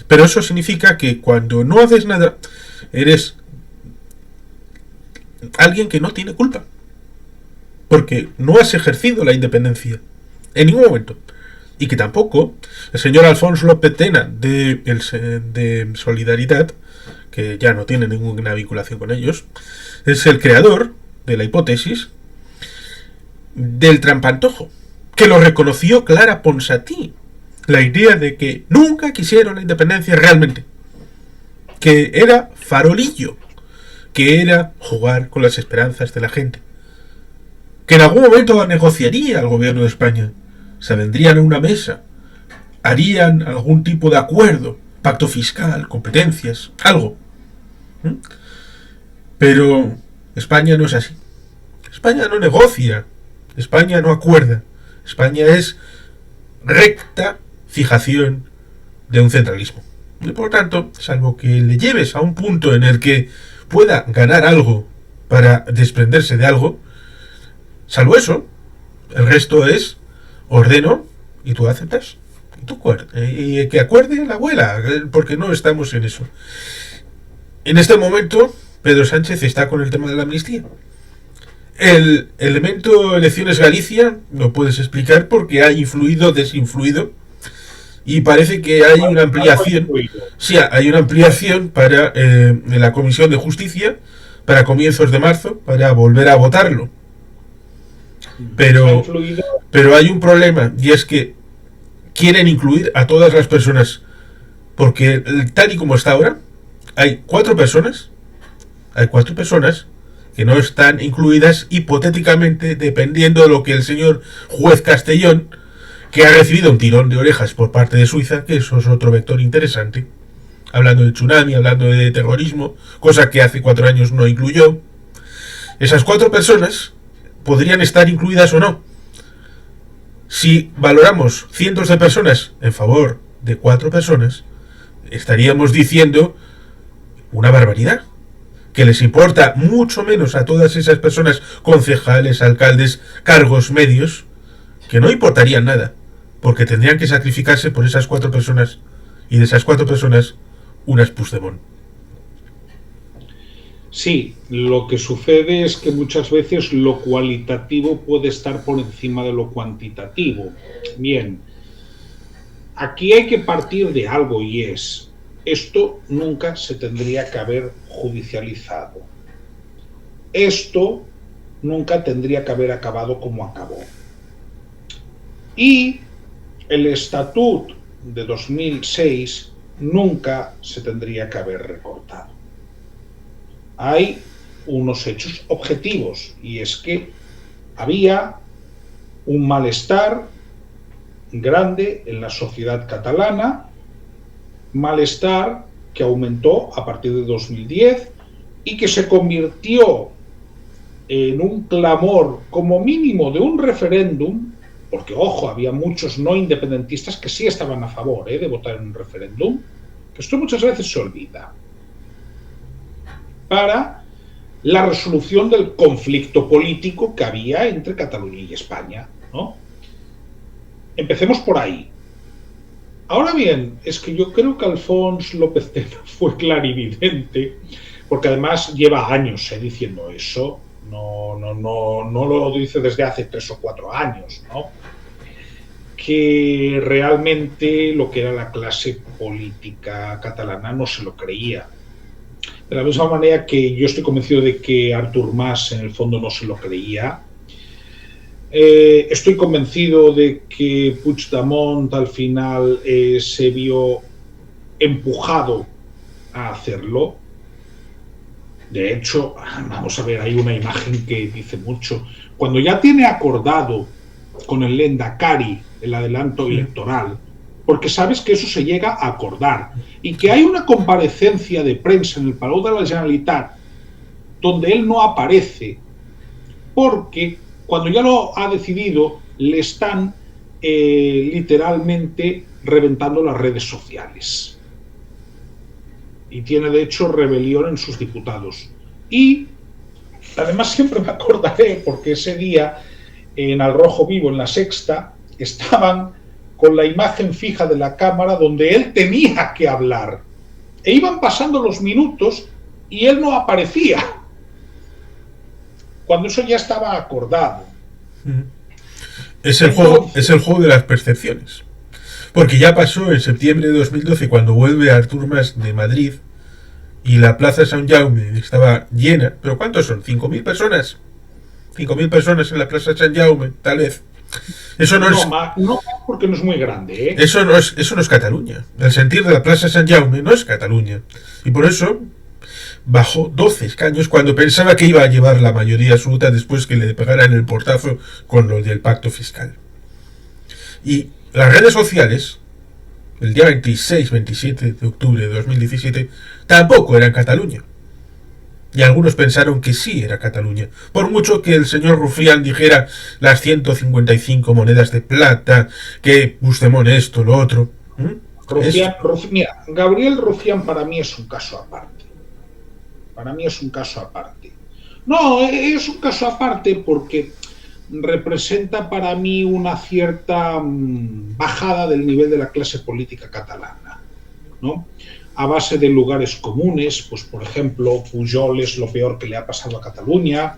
Pero eso significa que cuando no haces nada, eres alguien que no tiene culpa, porque no has ejercido la independencia en ningún momento. Y que tampoco el señor Alfonso López Tena de Solidaridad, que ya no tiene ninguna vinculación con ellos, es el creador de la hipótesis del trampantojo, que lo reconoció Clara Ponsatí, la idea de que nunca quisieron la independencia realmente, que era farolillo, que era jugar con las esperanzas de la gente, que en algún momento negociaría el gobierno de España, se vendrían a una mesa, harían algún tipo de acuerdo, pacto fiscal, competencias, algo. Pero España no es así. España no negocia, España no acuerda, España es recta fijación de un centralismo. Y por tanto, salvo que le lleves a un punto en el que pueda ganar algo para desprenderse de algo, salvo eso, el resto es ordeno y tú aceptas. Y que acuerde la abuela, porque no estamos en eso. En este momento, Pedro Sánchez está con el tema de la amnistía. El elemento elecciones Galicia lo puedes explicar porque ha influido, desinfluido, y parece que hay una ampliación. Sí, hay una ampliación para la Comisión de Justicia para comienzos de marzo para volver a votarlo. Pero hay un problema, y es que quieren incluir a todas las personas, porque tal y como está ahora, hay cuatro personas que no están incluidas hipotéticamente, dependiendo de lo que el señor juez Castellón, que ha recibido un tirón de orejas por parte de Suiza, que eso es otro vector interesante, hablando de tsunami, hablando de terrorismo, cosa que hace 4 años no incluyó. Esas 4 personas podrían estar incluidas o no. Si valoramos cientos de personas en favor de 4 personas, estaríamos diciendo una barbaridad. Que les importa mucho menos a todas esas personas, concejales, alcaldes, cargos medios, que no importarían nada, porque tendrían que sacrificarse por esas 4 personas, y de esas 4 personas, una es Puigdemont. Sí, lo que sucede es que muchas veces lo cualitativo puede estar por encima de lo cuantitativo. Bien, aquí hay que partir de algo y es, esto nunca se tendría que haber judicializado. Esto nunca tendría que haber acabado como acabó. Y el Estatut de 2006 nunca se tendría que haber recortado. Hay unos hechos objetivos y es que había un malestar grande en la sociedad catalana, malestar que aumentó a partir de 2010 y que se convirtió en un clamor como mínimo de un referéndum, porque ojo, había muchos no independentistas que sí estaban a favor de votar en un referéndum, que esto muchas veces se olvida, para la resolución del conflicto político que había entre Cataluña y España, ¿no? Empecemos por ahí. Ahora bien, es que yo creo que Alfons López Tena fue clarividente, porque además lleva años diciendo eso, no lo dice desde hace 3 o 4 años, ¿no? Que realmente lo que era la clase política catalana no se lo creía. De la misma manera que yo estoy convencido de que Artur Mas en el fondo no se lo creía. Estoy convencido de que Puigdemont al final se vio empujado a hacerlo. De hecho, vamos a ver, hay una imagen que dice mucho. Cuando ya tiene acordado con el Lehendakari el adelanto electoral, porque sabes que eso se llega a acordar, y que hay una comparecencia de prensa en el Palau de la Generalitat donde él no aparece, porque cuando ya lo ha decidido le están literalmente reventando las redes sociales. Y tiene de hecho rebelión en sus diputados. Y además siempre me acordaré, porque ese día en Al Rojo Vivo, en La Sexta, estaban con la imagen fija de la cámara donde él tenía que hablar. E iban pasando los minutos y él no aparecía, cuando eso ya estaba acordado. Es el juego de las percepciones. Porque ya pasó en septiembre de 2012, cuando vuelve Artur Mas de Madrid y la Plaza Sant Jaume estaba llena. ¿Pero cuántos son? ¿5.000 personas? 5.000 personas en la Plaza Sant Jaume, tal vez. Eso no es... No, porque no es muy grande, ¿eh? Eso no es Cataluña. El sentir de la Plaza Sant Jaume no es Cataluña. Y por eso bajó 12 escaños cuando pensaba que iba a llevar la mayoría absoluta después que le pegaran el portazo con lo del pacto fiscal. Y las redes sociales, el día 26-27 de octubre de 2017, tampoco eran Cataluña. Y algunos pensaron que sí era Cataluña, por mucho que el señor Rufián dijera las 155 monedas de plata, que Puigdemont esto, lo otro. Mira, Gabriel Rufián para mí es un caso aparte. Para mí es un caso aparte. No, es un caso aparte porque representa para mí una cierta bajada del nivel de la clase política catalana, ¿no? A base de lugares comunes, pues por ejemplo, Pujol es lo peor que le ha pasado a Cataluña,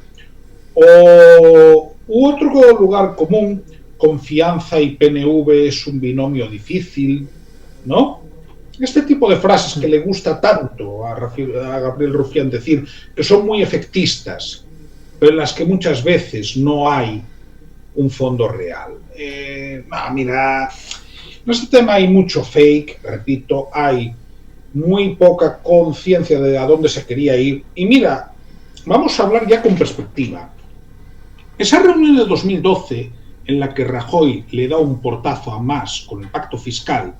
o otro lugar común, Confianza y PNV es un binomio difícil, ¿no? Este tipo de frases que le gusta tanto a Gabriel Rufián decir, que son muy efectistas, pero en las que muchas veces no hay un fondo real. Mira, en este tema hay mucho fake, repito, hay muy poca conciencia de a dónde se quería ir. Y mira, vamos a hablar ya con perspectiva. Esa reunión de 2012 en la que Rajoy le da un portazo a Mas con el pacto fiscal,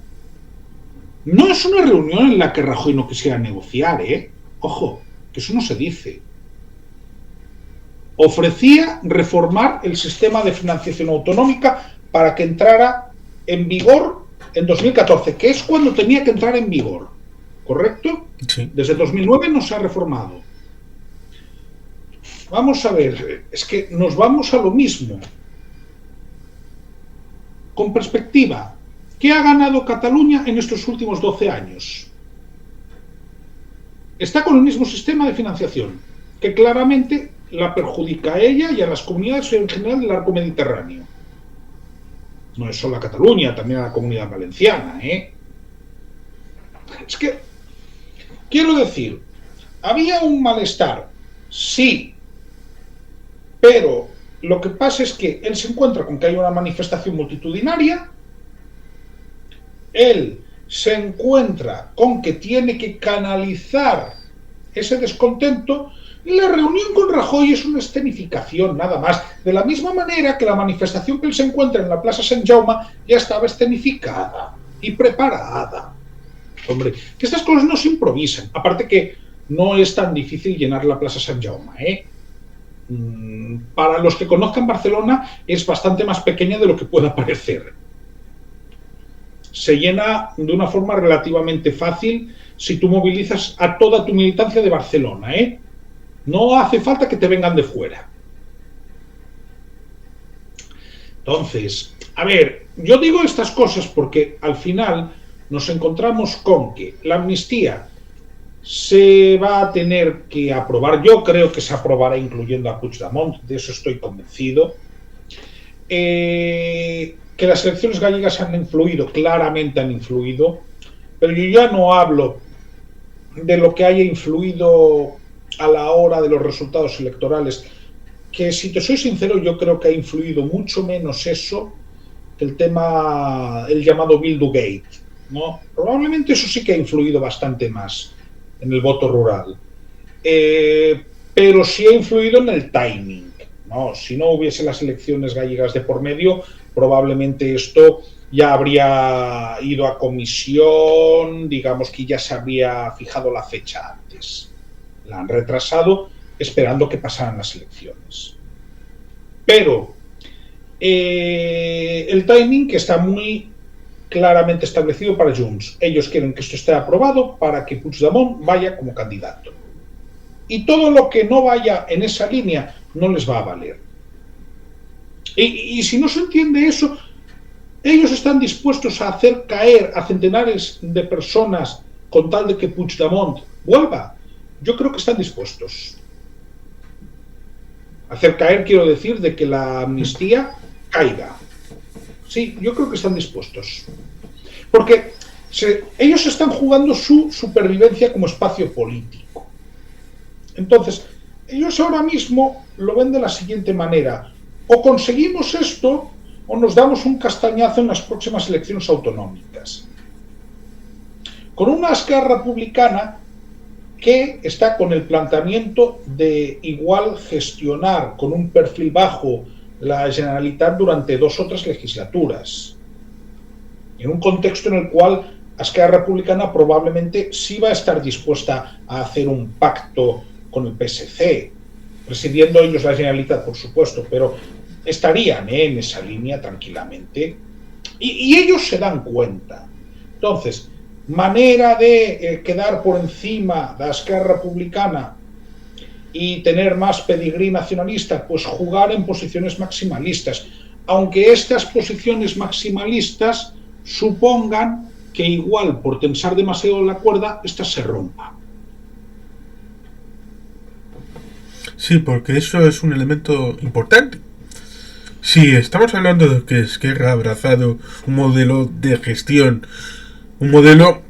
no es una reunión en la que Rajoy no quisiera negociar, ¿eh? Ojo, que eso no se dice. Ofrecía reformar el sistema de financiación autonómica para que entrara en vigor en 2014, que es cuando tenía que entrar en vigor, ¿correcto? Sí. Desde 2009 no se ha reformado. Vamos a ver, es que nos vamos a lo mismo. Con perspectiva, ¿qué ha ganado Cataluña en estos últimos 12 años? Está con el mismo sistema de financiación, que claramente la perjudica a ella y a las comunidades en general del arco mediterráneo. No es solo a Cataluña, también a la Comunidad Valenciana, ¿eh? Es que, quiero decir, había un malestar, sí, pero lo que pasa es que él se encuentra con que hay una manifestación multitudinaria, él se encuentra con que tiene que canalizar ese descontento, y la reunión con Rajoy es una escenificación, nada más. De la misma manera que la manifestación que él se encuentra en la Plaza Sant Jaume ya estaba escenificada y preparada. Hombre, que estas cosas no se improvisan. Aparte que no es tan difícil llenar la Plaza Sant Jaume, ¿eh? Para los que conozcan Barcelona es bastante más pequeña de lo que pueda parecer. Se llena de una forma relativamente fácil si tú movilizas a toda tu militancia de Barcelona, ¿eh? No hace falta que te vengan de fuera. Entonces, a ver, yo digo estas cosas porque al final nos encontramos con que la amnistía se va a tener que aprobar. Yo creo que se aprobará incluyendo a Puigdemont, de eso estoy convencido. Que las elecciones gallegas han influido, claramente han influido, pero yo ya no hablo de lo que haya influido a la hora de los resultados electorales, que si te soy sincero yo creo que ha influido mucho menos eso que el tema, el llamado Bildugate, ¿no? Probablemente eso sí que ha influido bastante más en el voto rural, pero sí ha influido en el timing, ¿no? Si no hubiese las elecciones gallegas de por medio, probablemente esto ya habría ido a comisión, digamos que ya se habría fijado la fecha antes. La han retrasado esperando que pasaran las elecciones. Pero el timing que está muy claramente establecido para Junts. Ellos quieren que esto esté aprobado para que Puigdemont vaya como candidato. Y todo lo que no vaya en esa línea no les va a valer. Y si no se entiende eso, ellos están dispuestos a hacer caer a centenares de personas con tal de que Puigdemont vuelva. Yo creo que están dispuestos. Hacer caer, quiero decir, de que la amnistía caiga. Sí, yo creo que están dispuestos. Porque ellos están jugando su supervivencia como espacio político. Entonces, ellos ahora mismo lo ven de la siguiente manera. O conseguimos esto, o nos damos un castañazo en las próximas elecciones autonómicas. Con una Esquerra Republicana que está con el planteamiento de igual gestionar con un perfil bajo la Generalitat durante 2 o 3 legislaturas, en un contexto en el cual Esquerra Republicana probablemente sí va a estar dispuesta a hacer un pacto con el PSC, presidiendo ellos la Generalitat, por supuesto, pero estarían en esa línea tranquilamente, y ellos se dan cuenta. Entonces, manera de quedar por encima de la Esquerra Republicana y tener más pedigrí nacionalista, pues jugar en posiciones maximalistas, aunque estas posiciones maximalistas supongan que igual por tensar demasiado la cuerda, esta se rompa. Sí, porque eso es un elemento importante. Si estamos hablando de que Esquerra ha abrazado un modelo de gestión, un modelo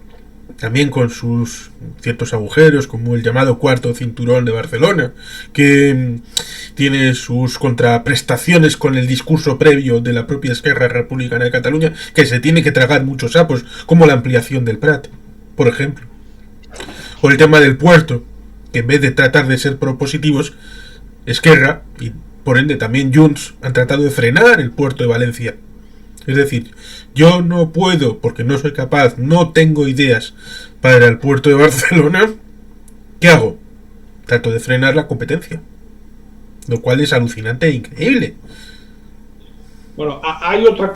también con sus ciertos agujeros, como el llamado cuarto cinturón de Barcelona, que tiene sus contraprestaciones con el discurso previo de la propia Esquerra Republicana de Cataluña, que se tiene que tragar muchos sapos, como la ampliación del Prat, por ejemplo. O el tema del puerto, que en vez de tratar de ser propositivos, Esquerra, y por ende también Junts, han tratado de frenar el puerto de Valencia. Es decir, yo no puedo, porque no soy capaz, no tengo ideas para el puerto de Barcelona. ¿Qué hago? Trato de frenar la competencia, lo cual es alucinante e increíble. Bueno, hay otra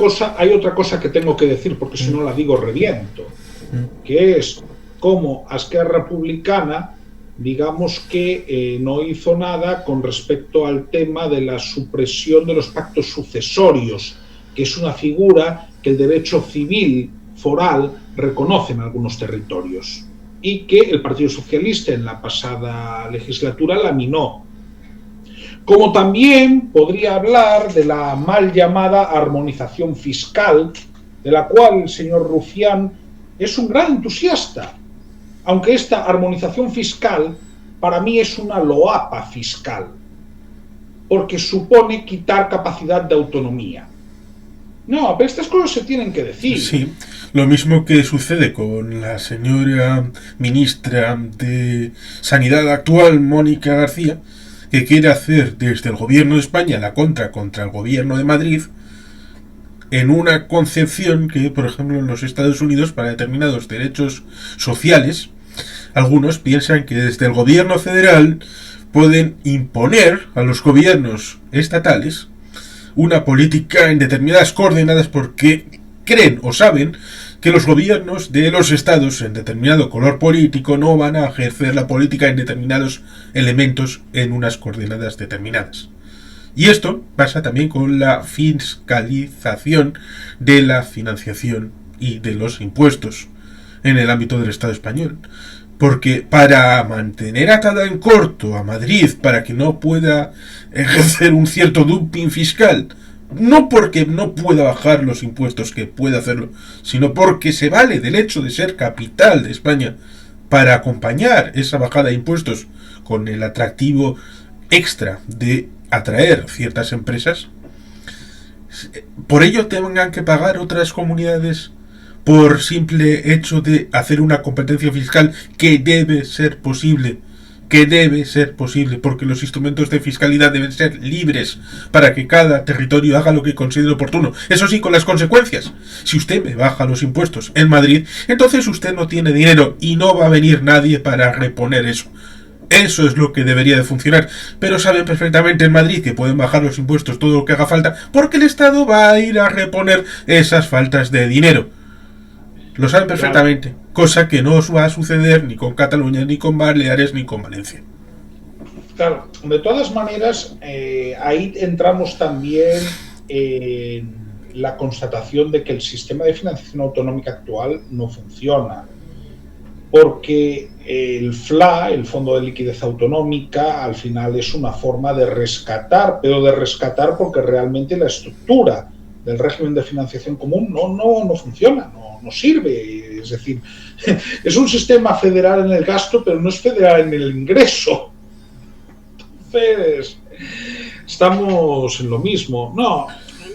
cosa que tengo que decir, porque si no la digo reviento, que es cómo a Esquerra Republicana, digamos que no hizo nada con respecto al tema de la supresión de los pactos sucesorios, que es una figura que el derecho civil foral reconoce en algunos territorios y que el Partido Socialista en la pasada legislatura laminó. Como también podría hablar de la mal llamada armonización fiscal, de la cual el señor Rufián es un gran entusiasta, aunque esta armonización fiscal para mí es una loapa fiscal, porque supone quitar capacidad de autonomía. No, pero estas cosas se tienen que decir. Sí, lo mismo que sucede con la señora ministra de Sanidad actual, Mónica García, que quiere hacer desde el gobierno de España la contra el gobierno de Madrid, en una concepción que, por ejemplo, en los Estados Unidos, para determinados derechos sociales, algunos piensan que desde el gobierno federal pueden imponer a los gobiernos estatales una política en determinadas coordenadas porque creen o saben que los gobiernos de los estados en determinado color político no van a ejercer la política en determinados elementos en unas coordenadas determinadas. Y esto pasa también con la fiscalización de la financiación y de los impuestos en el ámbito del Estado español. Porque para mantener atada en corto a Madrid, para que no pueda ejercer un cierto dumping fiscal, no porque no pueda bajar los impuestos, que puede hacerlo, sino porque se vale del hecho de ser capital de España para acompañar esa bajada de impuestos con el atractivo extra de atraer ciertas empresas, por ello tengan que pagar otras comunidades por simple hecho de hacer una competencia fiscal que debe ser posible, porque los instrumentos de fiscalidad deben ser libres para que cada territorio haga lo que considere oportuno. Eso sí, con las consecuencias. Si usted me baja los impuestos en Madrid, entonces usted no tiene dinero y no va a venir nadie para reponer eso. Eso es lo que debería de funcionar. Pero saben perfectamente en Madrid que pueden bajar los impuestos todo lo que haga falta, porque el Estado va a ir a reponer esas faltas de dinero. Lo saben perfectamente, claro. Cosa que no os va a suceder ni con Cataluña, ni con Baleares, ni con Valencia. Claro, de todas maneras, ahí entramos también en la constatación de que el sistema de financiación autonómica actual no funciona, porque el FLA, el Fondo de Liquidez Autonómica, al final es una forma de rescatar, pero de rescatar porque realmente la estructura del régimen de financiación común no funciona, no sirve. Es decir, es un sistema federal en el gasto, pero no es federal en el ingreso. Entonces, estamos en lo mismo. No,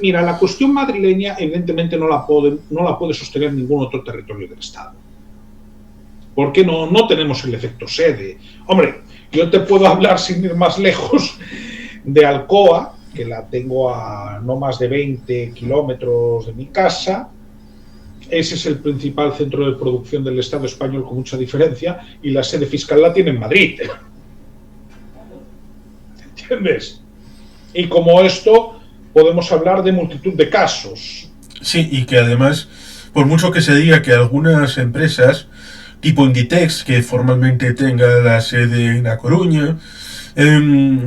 mira, la cuestión madrileña evidentemente no la puede sostener ningún otro territorio del Estado. Porque no tenemos el efecto sede. Hombre, yo te puedo hablar sin ir más lejos de Alcoa, que la tengo a no más de 20 kilómetros de mi casa. Ese es el principal centro de producción del Estado español con mucha diferencia, y la sede fiscal la tiene en Madrid. ¿Entiendes? Y como esto, podemos hablar de multitud de casos. Sí, y que además, por mucho que se diga que algunas empresas, tipo Inditex, que formalmente tenga la sede en A Coruña,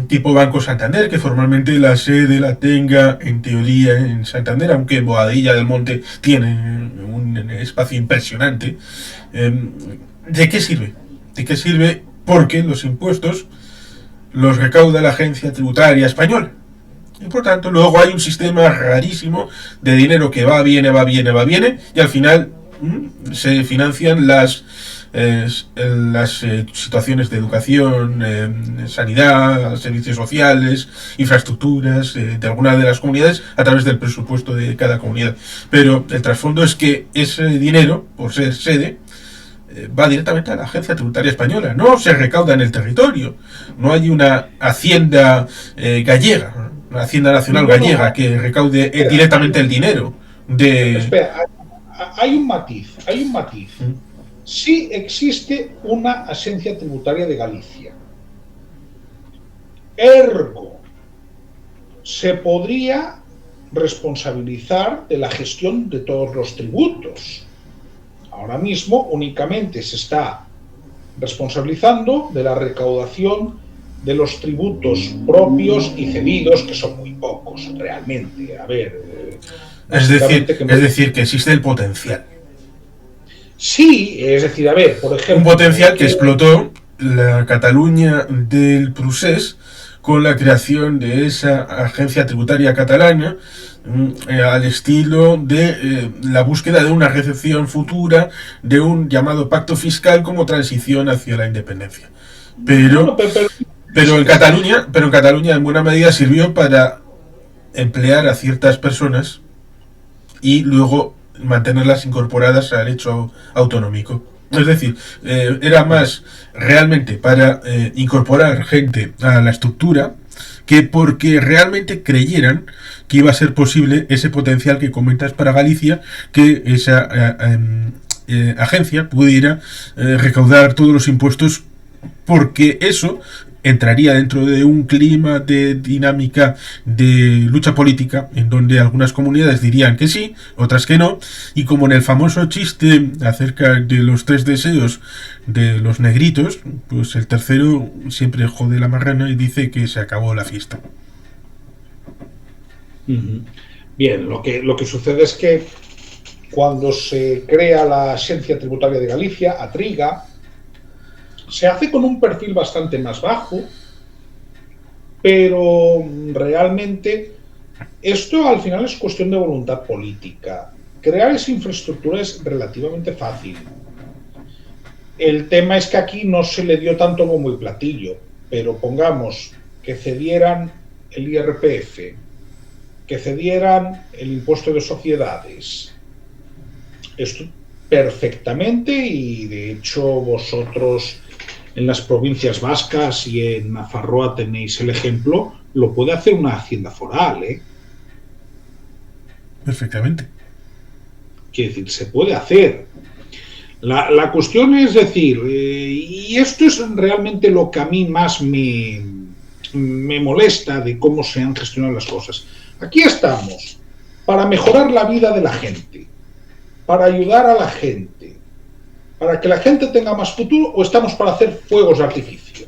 tipo Banco Santander, que formalmente la sede la tenga en teoría en Santander, aunque Boadilla del Monte tiene un espacio impresionante. ¿De qué sirve? ¿De qué sirve? Porque los impuestos los recauda la agencia tributaria española. Y por tanto luego hay un sistema rarísimo de dinero que va, viene, y al final se financian las situaciones de educación, sanidad, servicios sociales, infraestructuras de alguna de las comunidades a través del presupuesto de cada comunidad. Pero el trasfondo es que ese dinero, por ser sede, va directamente a la agencia tributaria española, no se recauda en el territorio. No hay una hacienda gallega, una hacienda nacional gallega que recaude directamente el dinero de... Espera, hay un matiz. Sí existe una agencia tributaria de Galicia. Ergo, se podría responsabilizar de la gestión de todos los tributos. Ahora mismo únicamente se está responsabilizando de la recaudación de los tributos propios y cedidos, que son muy pocos realmente. A ver, es decir, que existe el potencial. Sí, es decir, a ver, por ejemplo... Un potencial que explotó la Cataluña del Procés con la creación de esa agencia tributaria catalana, al estilo de la búsqueda de una recepción futura de un llamado pacto fiscal como transición hacia la independencia. Pero en Cataluña en buena medida sirvió para emplear a ciertas personas y luego mantenerlas incorporadas al hecho autonómico. Es decir, era más realmente para incorporar gente a la estructura que porque realmente creyeran que iba a ser posible ese potencial que comentas para Galicia, que esa agencia pudiera recaudar todos los impuestos, porque eso entraría dentro de un clima de dinámica de lucha política en donde algunas comunidades dirían que sí, otras que no, y como en el famoso chiste acerca de los 3 deseos de los negritos, pues el tercero siempre jode la marrana y dice que se acabó la fiesta. Bien, lo que sucede es que cuando se crea la Agencia Tributaria de Galicia, ATRIGA, se hace con un perfil bastante más bajo, pero realmente esto al final es cuestión de voluntad política. Crear esa infraestructura es relativamente fácil. El tema es que aquí no se le dio tanto bombo y platillo, pero pongamos que cedieran el IRPF, que cedieran el impuesto de sociedades. Esto perfectamente, y de hecho vosotros en las provincias vascas y en Nafarroa tenéis el ejemplo, lo puede hacer una hacienda foral, ¿eh? Perfectamente. Quiere decir, se puede hacer. La cuestión es decir, y esto es realmente lo que a mí más me molesta de cómo se han gestionado las cosas. Aquí estamos para mejorar la vida de la gente, para ayudar a la gente, para que la gente tenga más futuro, o estamos para hacer fuegos de artificio.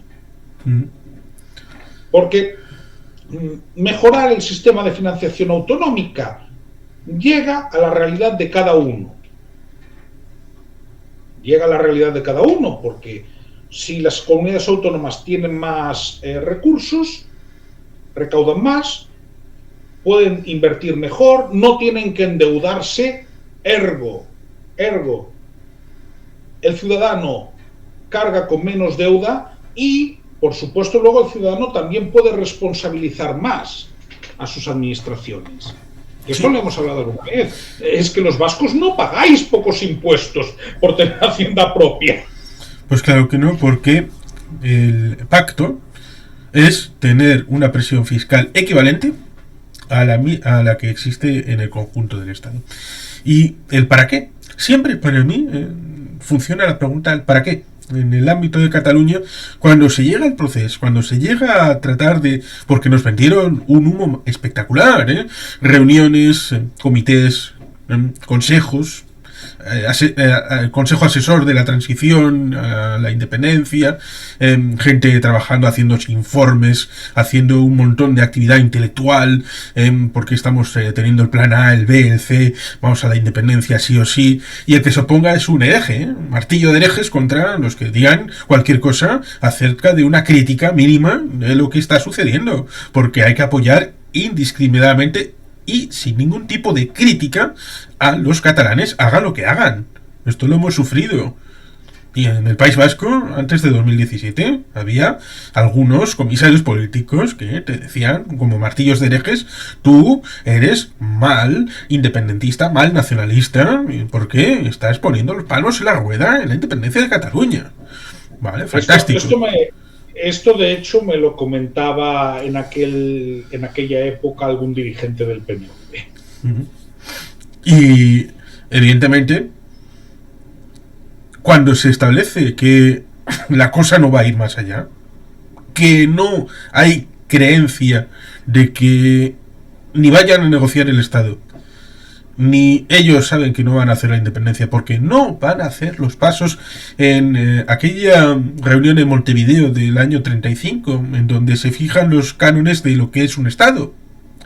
Porque mejorar el sistema de financiación autonómica llega a la realidad de cada uno. Llega a la realidad de cada uno, porque si las comunidades autónomas tienen más recursos, recaudan más, pueden invertir mejor, no tienen que endeudarse, ergo, el ciudadano carga con menos deuda y, por supuesto, luego el ciudadano también puede responsabilizar más a sus administraciones. Esto lo hemos hablado alguna vez. Es que los vascos no pagáis pocos impuestos por tener hacienda propia. Pues claro que no, porque el pacto es tener una presión fiscal equivalente a la que existe en el conjunto del Estado. ¿Y el para qué? Siempre para mí funciona la pregunta del para qué. En el ámbito de Cataluña, cuando se llega al proceso, cuando se llega a tratar de... Porque nos vendieron un humo espectacular, reuniones, comités, consejos, consejo asesor de la transición a la independencia, gente trabajando, haciendo informes, haciendo un montón de actividad intelectual, porque estamos teniendo el plan A, el B, el C, vamos a la independencia sí o sí, y el que se oponga es un hereje, un martillo de herejes contra los que digan cualquier cosa acerca de una crítica mínima de lo que está sucediendo, porque hay que apoyar indiscriminadamente y sin ningún tipo de crítica a los catalanes, hagan lo que hagan. Esto lo hemos sufrido. Y en el País Vasco, antes de 2017, había algunos comisarios políticos que te decían, como martillos de herejes, tú eres mal independentista, mal nacionalista, porque estás poniendo los palos en la rueda en la independencia de Cataluña. Vale, fantástico. Esto de hecho me lo comentaba en aquella época algún dirigente del PNV. Y evidentemente, cuando se establece que la cosa no va a ir más allá, que no hay creencia de que ni vayan a negociar el Estado, ni ellos saben que no van a hacer la independencia, porque no van a hacer los pasos en aquella reunión en Montevideo del año 35, en donde se fijan los cánones de lo que es un Estado.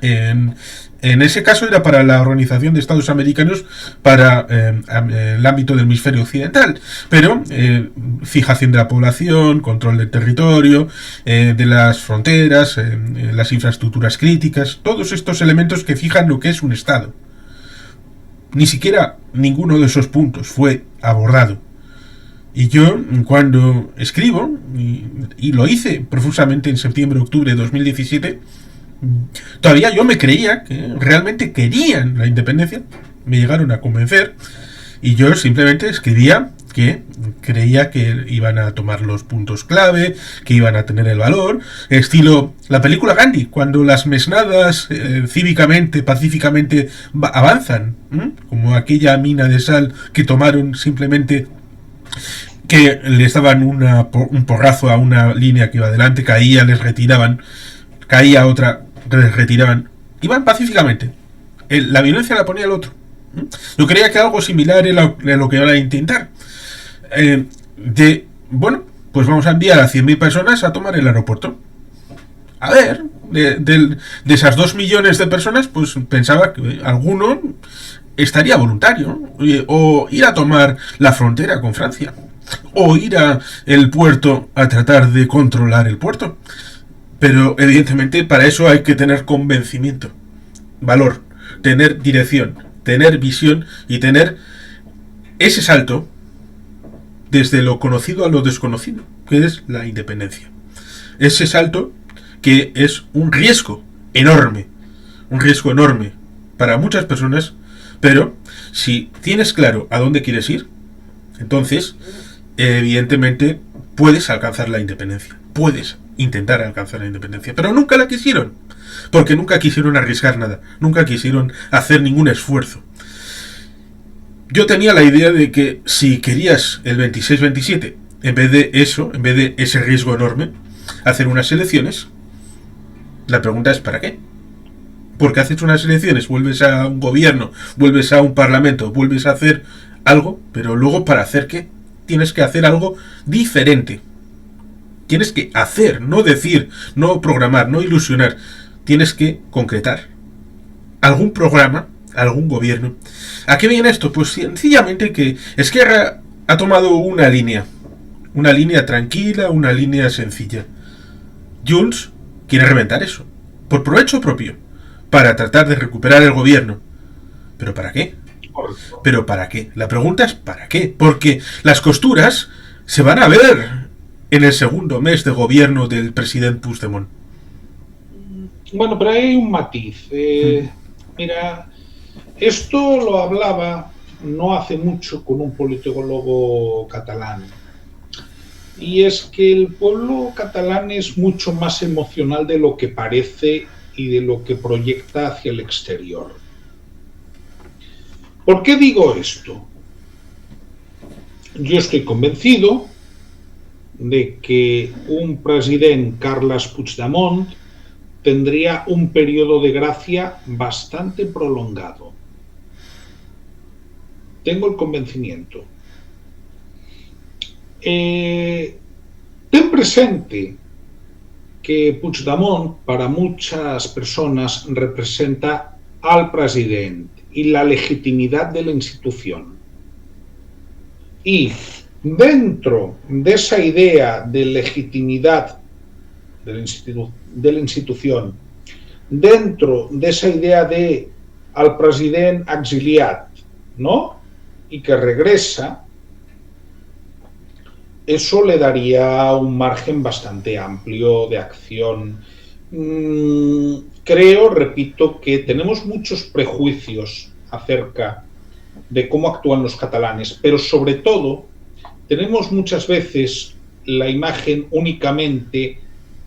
En ese caso era para la Organización de Estados Americanos para el ámbito del hemisferio occidental, pero fijación de la población, control del territorio, de las fronteras, las infraestructuras críticas, todos estos elementos que fijan lo que es un Estado. Ni siquiera ninguno de esos puntos fue abordado. Y yo, cuando escribo, y lo hice profusamente en septiembre-octubre de 2017, todavía yo me creía que realmente querían la independencia. Me llegaron a convencer y yo simplemente escribía que creía que iban a tomar los puntos clave, que iban a tener el valor, estilo la película Gandhi, cuando las mesnadas cívicamente, pacíficamente avanzan, como aquella mina de sal que tomaron simplemente, que les daban un porrazo a una línea que iba adelante, caía, les retiraban, caía otra, les retiraban, iban pacíficamente. La violencia la ponía el otro. Yo creía que algo similar era lo que iban a intentar. Bueno, pues vamos a enviar a 100.000 personas a tomar el aeropuerto. A ver, de esas 2 millones de personas, pues pensaba que alguno estaría voluntario, o ir a tomar la frontera con Francia, o ir a el puerto a tratar de controlar el puerto. Pero evidentemente para eso hay que tener convencimiento, valor, tener dirección, tener visión y tener ese salto desde lo conocido a lo desconocido, que es la independencia. Ese salto que es un riesgo enorme para muchas personas, pero si tienes claro a dónde quieres ir, entonces evidentemente puedes alcanzar la independencia, puedes intentar alcanzar la independencia, pero nunca la quisieron, porque nunca quisieron arriesgar nada, nunca quisieron hacer ningún esfuerzo. Yo tenía la idea de que si querías el 26-27, en vez de ese riesgo enorme, hacer unas elecciones, la pregunta es ¿para qué? Porque haces unas elecciones, vuelves a un gobierno, vuelves a un parlamento, vuelves a hacer algo, pero luego ¿para hacer qué? Tienes que hacer algo diferente. Tienes que hacer, no decir, no programar, no ilusionar. Tienes que concretar algún programa, algún gobierno. ¿A qué viene esto? Pues sencillamente que Esquerra ha tomado una línea tranquila, una línea sencilla. Junts quiere reventar eso, por provecho propio, para tratar de recuperar el gobierno. ¿Pero para qué? ¿Pero para qué? La pregunta es ¿para qué? Porque las costuras se van a ver en el segundo mes de gobierno del presidente Puigdemont. Bueno, pero hay un matiz. Mira, esto lo hablaba no hace mucho con un politólogo catalán. Y es que el pueblo catalán es mucho más emocional de lo que parece y de lo que proyecta hacia el exterior. ¿Por qué digo esto? Yo estoy convencido de que un presidente, Carles Puigdemont, tendría un periodo de gracia bastante prolongado. Tengo el convencimiento. Ten presente que Puigdemont para muchas personas representa al presidente y la legitimidad de la institución. Y dentro de esa idea de legitimidad de la institución, dentro de esa idea de al presidente exiliat, ¿no? Y que regresa, eso le daría un margen bastante amplio de acción. Creo, repito, que tenemos muchos prejuicios acerca de cómo actúan los catalanes, pero sobre todo tenemos muchas veces la imagen únicamente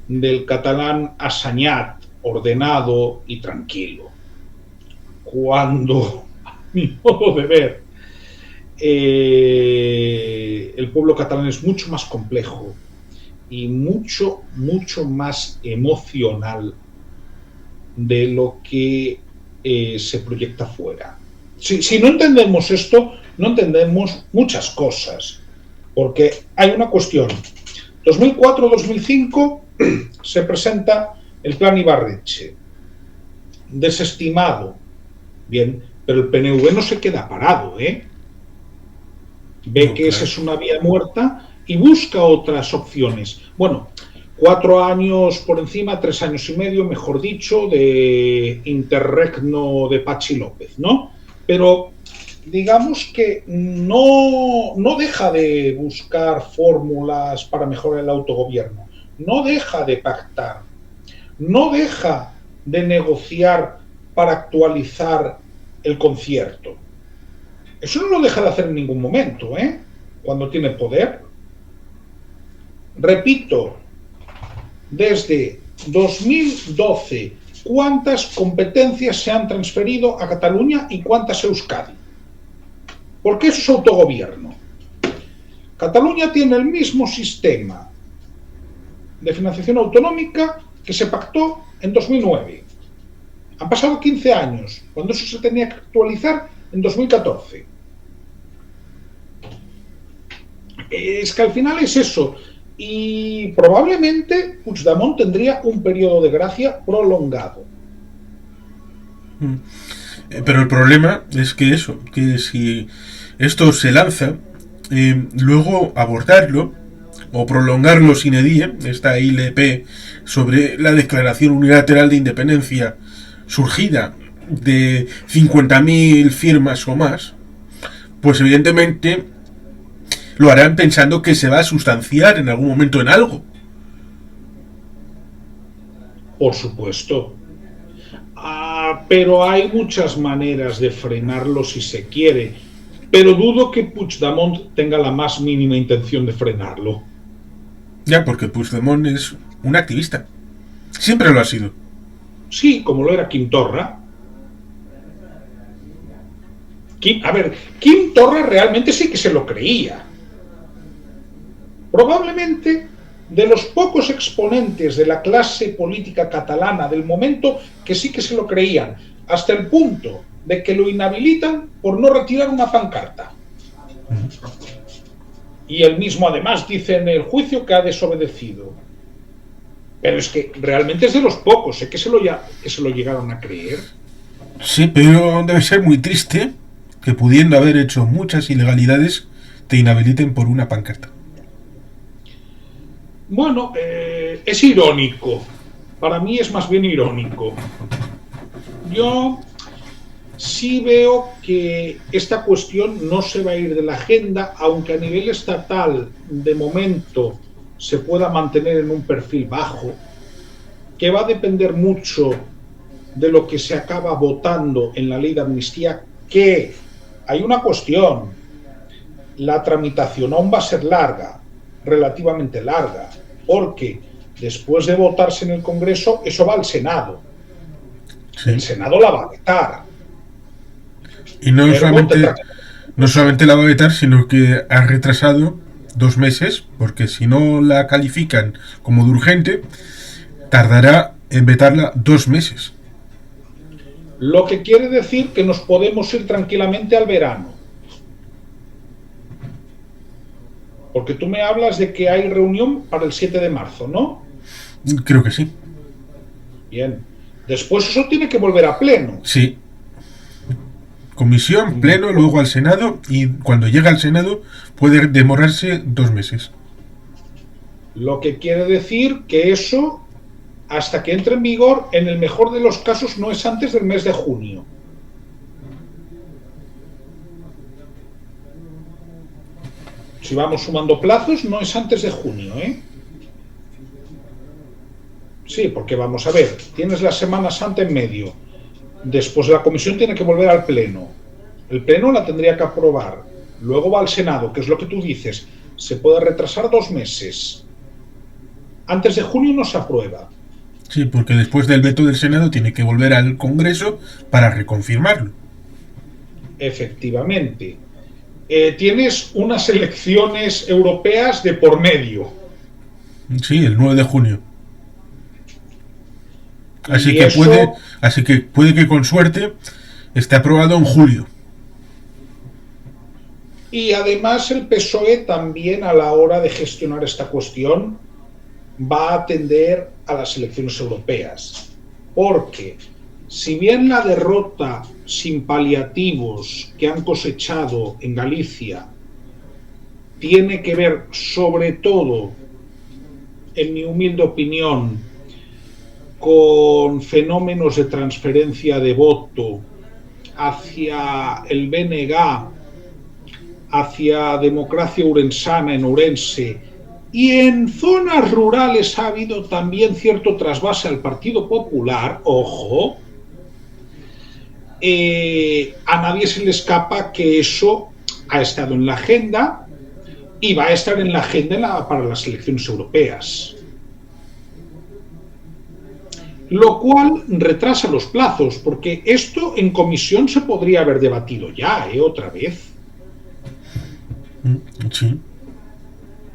del catalán assenyat, ordenado y tranquilo, cuando, a mi modo de ver, el pueblo catalán es mucho más complejo y mucho más emocional de lo que se proyecta fuera. Si no entendemos esto, no entendemos muchas cosas, porque hay una cuestión. 2004-2005 se presenta el plan Ibarretxe, desestimado. Bien, pero el PNV no se queda parado, ¿eh? Ve No, que esa claro. es una vía muerta y busca otras opciones. Bueno, 4 años por encima, 3 años y medio, mejor dicho, de interregno de Pachi López, ¿no? Pero digamos que no deja de buscar fórmulas para mejorar el autogobierno, no deja de pactar, no deja de negociar para actualizar el concierto. Eso no lo deja de hacer en ningún momento, ¿eh? Cuando tiene poder. Repito, desde 2012, ¿cuántas competencias se han transferido a Cataluña y cuántas a Euskadi? Porque eso es autogobierno. Cataluña tiene el mismo sistema de financiación autonómica que se pactó en 2009. Han pasado 15 años, cuando eso se tenía que actualizar en 2014. Es que al final es eso. Y probablemente Puigdemont tendría un periodo de gracia prolongado. Pero el problema es que eso, que si esto se lanza, luego abordarlo o prolongarlo sin edie, esta ILP sobre la declaración unilateral de independencia surgida de 50.000 firmas o más, pues evidentemente lo harán pensando que se va a sustanciar en algún momento en algo. Por supuesto. Pero hay muchas maneras de frenarlo si se quiere. Pero dudo que Puigdemont tenga la más mínima intención de frenarlo. Ya, porque Puigdemont es un activista. Siempre lo ha sido. Sí, como lo era Quim Torra. Quim Torra realmente sí que se lo creía. Probablemente de los pocos exponentes de la clase política catalana del momento que sí que se lo creían, hasta el punto de que lo inhabilitan por no retirar una pancarta. Y él mismo además dice en el juicio que ha desobedecido. Pero es que realmente es de los pocos, que se lo llegaron a creer. Sí, pero debe ser muy triste que pudiendo haber hecho muchas ilegalidades te inhabiliten por una pancarta. Bueno, es irónico. Para mí es más bien irónico. Yo sí veo que esta cuestión no se va a ir de la agenda, aunque a nivel estatal, de momento, se pueda mantener en un perfil bajo, que va a depender mucho de lo que se acaba votando en la ley de amnistía, que hay una cuestión, la tramitación aún va a ser larga, relativamente larga, porque después de votarse en el Congreso, eso va al Senado. Sí. El Senado la va a vetar. Y no solamente la va a vetar, sino que ha retrasado 2 meses, porque si no la califican como de urgente, tardará en vetarla 2 meses. Lo que quiere decir que nos podemos ir tranquilamente al verano. Porque tú me hablas de que hay reunión para el 7 de marzo, ¿no? Creo que sí. Bien. Después eso tiene que volver a pleno. Sí. Comisión, pleno, luego al Senado, y cuando llega al Senado puede demorarse 2 meses. Lo que quiere decir que eso, hasta que entre en vigor, en el mejor de los casos no es antes del mes de junio. Si vamos sumando plazos, no es antes de junio, ¿eh? Sí, porque vamos a ver, tienes la Semana Santa en medio. Después la comisión tiene que volver al pleno. El pleno la tendría que aprobar. Luego va al Senado, que es lo que tú dices. Se puede retrasar 2 meses. Antes de junio no se aprueba. Sí, porque después del veto del Senado tiene que volver al Congreso para reconfirmarlo. Efectivamente. Tienes unas elecciones europeas de por medio. Sí, el 9 de junio. Así Y que eso, puede que con suerte esté aprobado en julio. y además el PSOE también a la hora de gestionar esta cuestión va a atender a las elecciones europeas. Porque si bien la derrota sin paliativos que han cosechado en Galicia tiene que ver sobre todo, en mi humilde opinión, con fenómenos de transferencia de voto hacia el BNG, hacia democracia urensana en Ourense, y en zonas rurales ha habido también cierto trasvase al Partido Popular, ojo, a nadie se le escapa que eso ha estado en la agenda y va a estar en la agenda para las elecciones europeas. Lo cual retrasa los plazos, porque esto en comisión se podría haber debatido ya, otra vez. Sí.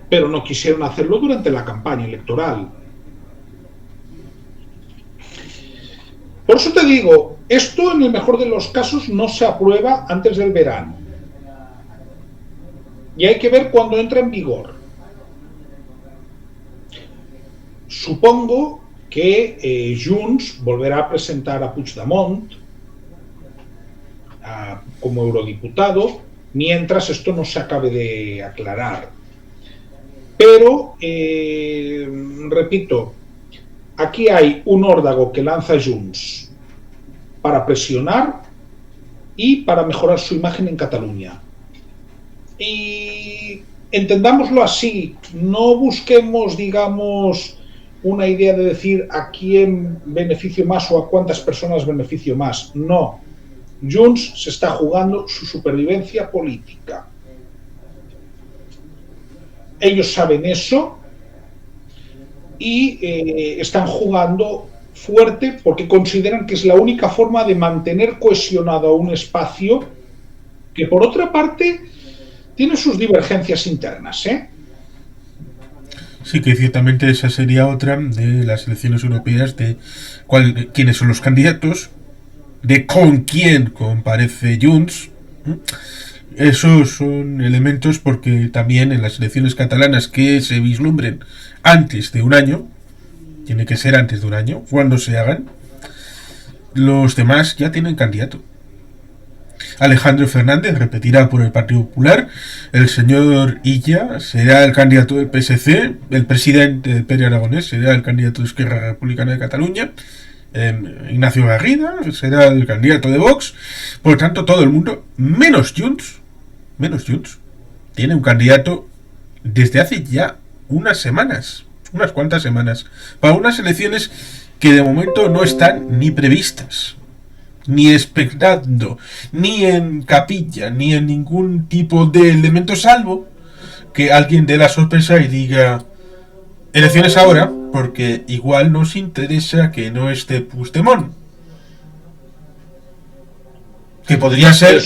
Pero no quisieron hacerlo durante la campaña electoral. Por eso te digo, esto en el mejor de los casos no se aprueba antes del verano. Y hay que ver cuándo entra en vigor. Supongo que Junts volverá a presentar a Puigdemont como eurodiputado mientras esto no se acabe de aclarar. Pero, repito, aquí hay un órdago que lanza Junts para presionar y para mejorar su imagen en Cataluña. Y entendámoslo así, no busquemos, digamos, una idea de decir a quién beneficio más o a cuántas personas beneficio más. No. Junts se está jugando su supervivencia política. Ellos saben eso y están jugando fuerte porque consideran que es la única forma de mantener cohesionado un espacio que, por otra parte, tiene sus divergencias internas, ¿eh? Sí, que ciertamente esa sería otra de las elecciones europeas, de quiénes son los candidatos, de con quién comparece Junts. Esos son elementos porque también en las elecciones catalanas que se vislumbren antes de un año, tiene que ser antes de un año, cuando se hagan, los demás ya tienen candidato. Alejandro Fernández repetirá por el Partido Popular, el señor Illa será el candidato del PSC, el presidente Pere Aragonés será el candidato de Esquerra Republicana de Cataluña, Ignacio Garrida será el candidato de Vox. Por tanto, todo el mundo, menos Junts, tiene un candidato desde hace ya unas cuantas semanas, para unas elecciones que de momento no están ni previstas, ni expectando, ni en capilla, ni en ningún tipo de elemento, salvo que alguien dé la sorpresa y diga elecciones ahora, porque igual nos interesa que no esté Puigdemont. Que podría ser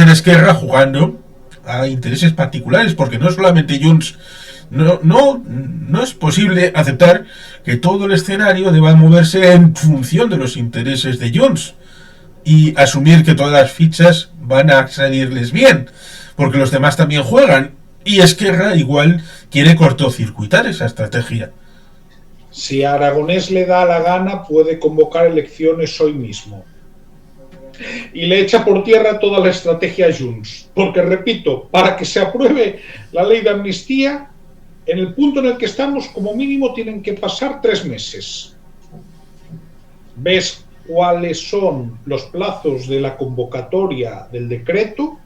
Esquerra jugando a intereses particulares, porque no solamente Junts, no es posible aceptar que todo el escenario deba moverse en función de los intereses de Junts y asumir que todas las fichas van a salirles bien, porque los demás también juegan, y Esquerra igual quiere cortocircuitar esa estrategia. Si a Aragonés le da la gana, puede convocar elecciones hoy mismo. Y le echa por tierra toda la estrategia a Junts. Porque, repito, para que se apruebe la ley de amnistía, en el punto en el que estamos, como mínimo, tienen que pasar 3 meses. ¿Ves cuáles son los plazos de la convocatoria del decreto?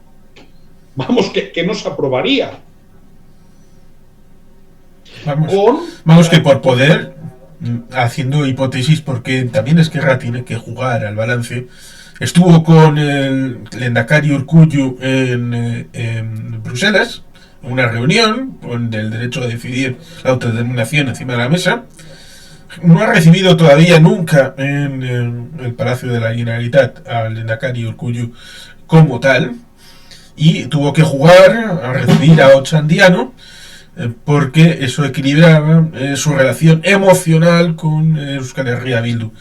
Vamos, que no se aprobaría. Vamos que por poder, haciendo hipótesis, porque también Esquerra tiene que jugar al balance. Estuvo con el Lehendakari Urkullu en Bruselas, en una reunión con el derecho a decidir la autodeterminación encima de la mesa. No ha recibido todavía nunca en el Palacio de la Generalitat al Lehendakari Urkullu como tal, y tuvo que jugar a recibir a Otxandiano, porque eso equilibraba su relación emocional con Euskal Herria Bildu.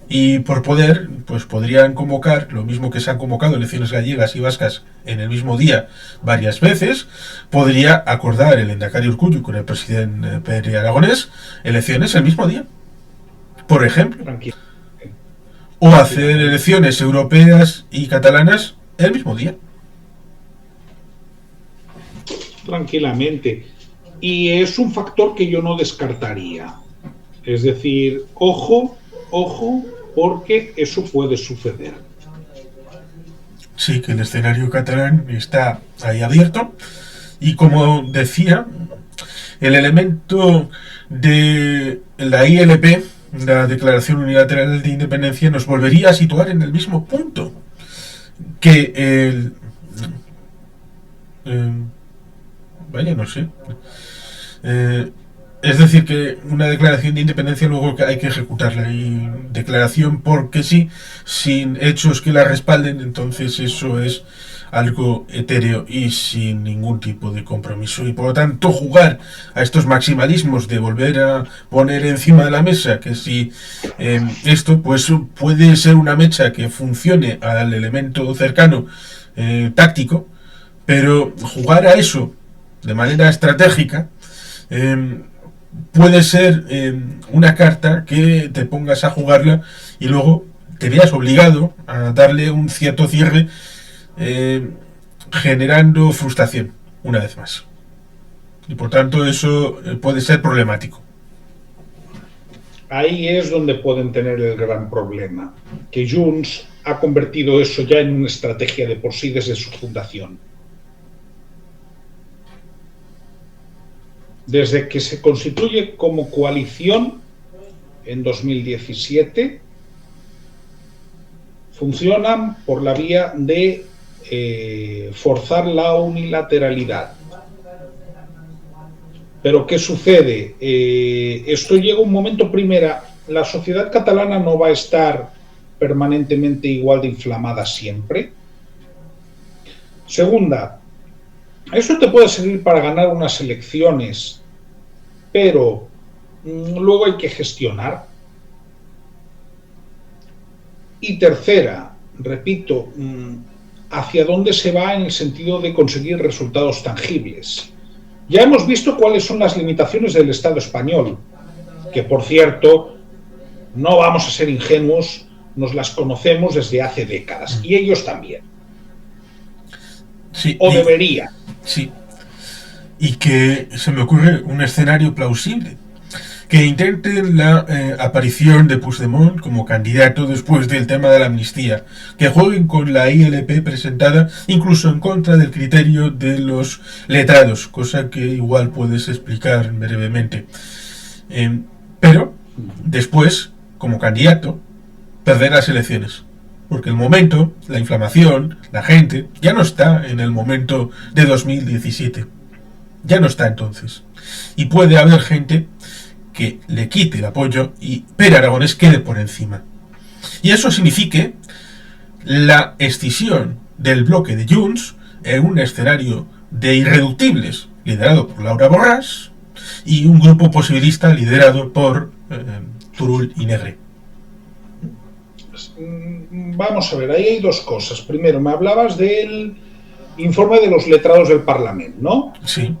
Y por poder, pues podrían convocar, lo mismo que se han convocado elecciones gallegas y vascas en el mismo día varias veces, podría acordar el Endacari Urkullu con el presidente Pere Aragonés elecciones el mismo día, por ejemplo. Tranquilo. O hacer elecciones europeas y catalanas el mismo día. Tranquilamente. Y es un factor que yo no descartaría. Es decir, ojo, porque eso puede suceder. Sí, que el escenario catalán está ahí abierto. Y como decía, el elemento de la ILP, la Declaración Unilateral de Independencia, nos volvería a situar en el mismo punto que el... vaya, no sé. Es decir, que una declaración de independencia luego hay que ejecutarla. Y declaración porque sí, sin hechos que la respalden, entonces eso es algo etéreo y sin ningún tipo de compromiso. Y por lo tanto, jugar a estos maximalismos de volver a poner encima de la mesa que si esto pues puede ser una mecha que funcione al elemento cercano táctico, pero jugar a eso de manera estratégica puede ser una carta que te pongas a jugarla y luego te veas obligado a darle un cierto cierre, generando frustración una vez más. Y por tanto eso puede ser problemático. Ahí es donde pueden tener el gran problema, que Junts ha convertido eso ya en una estrategia de por sí desde su fundación. Desde que se constituye como coalición en 2017, funcionan por la vía de forzar la unilateralidad. Pero ¿qué sucede? Esto llega un momento, primera, la sociedad catalana no va a estar permanentemente igual de inflamada siempre. Segunda, eso te puede servir para ganar unas elecciones, pero luego hay que gestionar. Y tercera, repito, hacia dónde se va en el sentido de conseguir resultados tangibles. Ya hemos visto cuáles son las limitaciones del Estado español, que por cierto, no vamos a ser ingenuos, nos las conocemos desde hace décadas, y ellos también. Sí, o deberían. Sí. Y que se me ocurre un escenario plausible. Que intenten la aparición de Puigdemont como candidato después del tema de la amnistía, que jueguen con la ILP presentada incluso en contra del criterio de los letrados, cosa que igual puedes explicar brevemente. Pero después, como candidato, perder las elecciones. Porque el momento, la inflamación, la gente, ya no está en el momento de 2017. Ya no está entonces. Y puede haber gente que le quite el apoyo y Pere Aragonés quede por encima. Y eso signifique la escisión del bloque de Junts en un escenario de irreductibles liderado por Laura Borràs y un grupo posibilista liderado por Turull y Negre. Vamos a ver, ahí hay dos cosas. Primero, me hablabas del informe de los letrados del Parlamento, ¿no? Sí.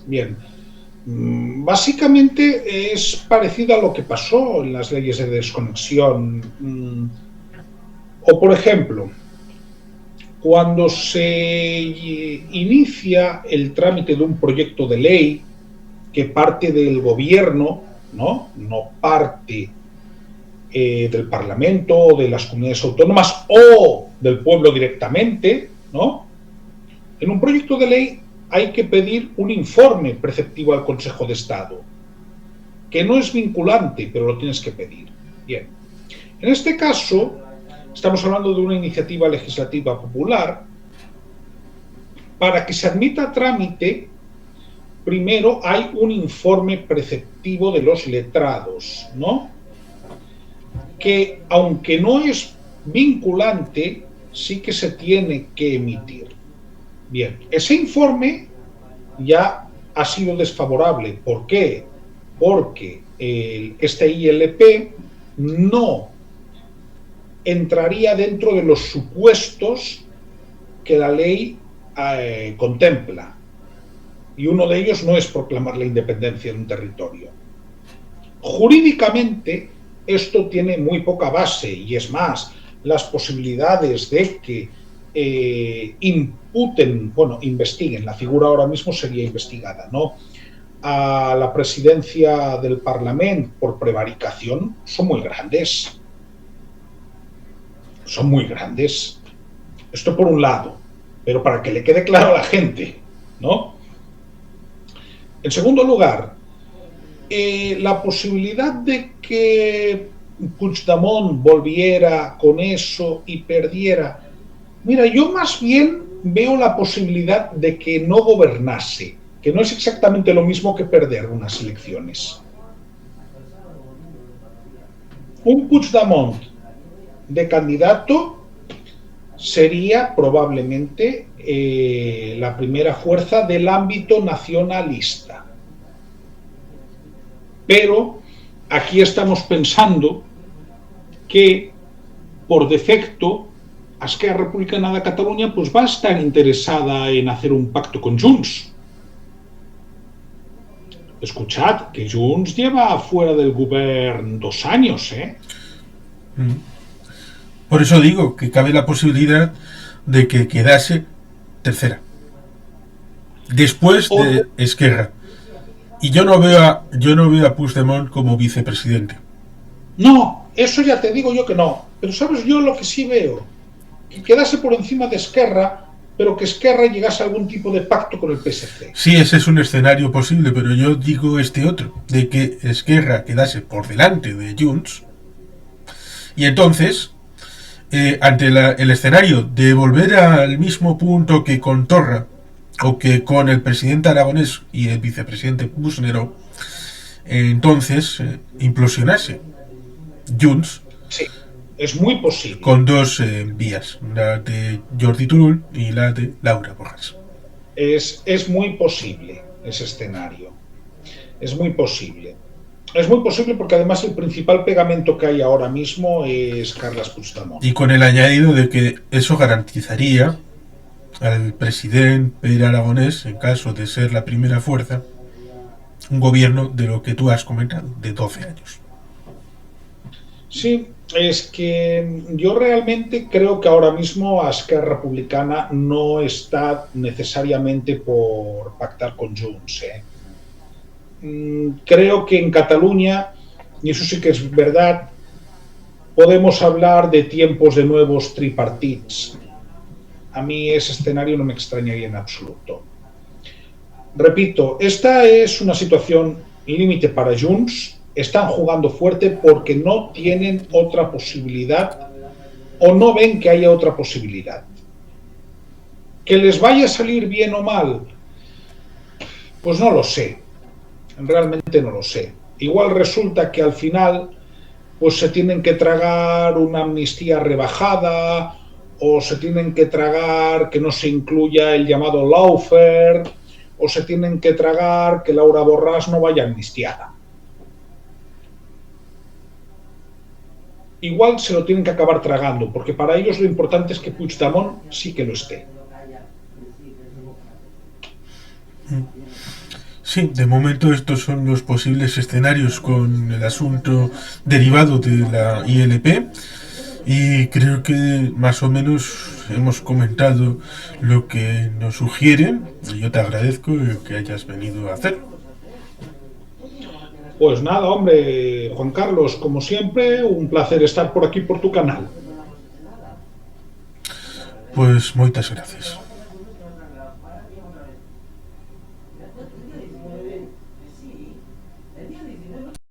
Bien. Básicamente es parecido a lo que pasó en las leyes de desconexión. O, por ejemplo, cuando se inicia el trámite de un proyecto de ley que parte del gobierno, no parte del Parlamento o de las comunidades autónomas o del pueblo directamente, ¿no? En un proyecto de ley hay que pedir un informe preceptivo al Consejo de Estado, que no es vinculante, pero lo tienes que pedir. Bien. En este caso, estamos hablando de una iniciativa legislativa popular. Para que se admita a trámite, primero hay un informe preceptivo de los letrados, ¿no? Que, aunque no es vinculante, sí que se tiene que emitir. Bien, ese informe ya ha sido desfavorable. ¿Por qué? Porque este ILP no entraría dentro de los supuestos que la ley contempla. Y uno de ellos no es proclamar la independencia de un territorio. Jurídicamente, esto tiene muy poca base, y es más, las posibilidades de que investiguen, la figura ahora mismo sería investigada, ¿no?, a la presidencia del Parlamento por prevaricación, son muy grandes. Son muy grandes. Esto por un lado, pero para que le quede claro a la gente, ¿no? En segundo lugar, la posibilidad de que Puigdemont volviera con eso y perdiera. Mira, yo más bien veo la posibilidad de que no gobernase, que no es exactamente lo mismo que perder unas elecciones. Un Puigdemont de candidato sería probablemente la primera fuerza del ámbito nacionalista. Pero aquí estamos pensando que, por defecto, Esquerra Republicana de Catalunya pues va a estar interesada en hacer un pacto con Junts. Escuchad, que Junts lleva fuera del gobierno 2 años, ¿eh? Por eso digo que cabe la posibilidad de que quedase tercera, después de Esquerra. Y yo no veo a Puigdemont como vicepresidente. No, eso ya te digo yo que no. Pero sabes, yo lo que sí veo, que quedase por encima de Esquerra, pero que Esquerra llegase a algún tipo de pacto con el PSC. Sí, ese es un escenario posible, pero yo digo este otro, de que Esquerra quedase por delante de Junts, y entonces, ante el escenario de volver al mismo punto que con Torra, o que con el presidente Aragonés y el vicepresidente Puigneró, entonces implosionase Junts. Sí, es muy posible. Con dos vías, la de Jordi Turull y la de Laura Borras. Es muy posible ese escenario. Es muy posible. Es muy posible porque además el principal pegamento que hay ahora mismo es Carles Puigdemont. Y con el añadido de que eso garantizaría al presidente Pere Aragonés, en caso de ser la primera fuerza, un gobierno de lo que tú has comentado, de 12 años. Sí, es que yo realmente creo que ahora mismo Esquerra Republicana no está necesariamente por pactar con Junts, ¿eh? Creo que en Cataluña, y eso sí que es verdad, podemos hablar de tiempos de nuevos tripartits. A mí ese escenario no me extrañaría en absoluto. Repito, esta es una situación límite para Junts. Están jugando fuerte porque no tienen otra posibilidad o no ven que haya otra posibilidad. ¿Que les vaya a salir bien o mal? Pues no lo sé. Realmente no lo sé. Igual resulta que al final pues se tienen que tragar una amnistía rebajada o se tienen que tragar que no se incluya el llamado lawfare o se tienen que tragar que Laura Borràs no vaya amnistiada. Igual se lo tienen que acabar tragando, porque para ellos lo importante es que Puigdemont sí que lo esté. Sí, de momento estos son los posibles escenarios con el asunto derivado de la ILP, y creo que más o menos hemos comentado lo que nos sugieren, y yo te agradezco que hayas venido a hacerlo. Pues nada, hombre, Juan Carlos, como siempre, un placer estar por aquí por tu canal. Pues moitas gracias.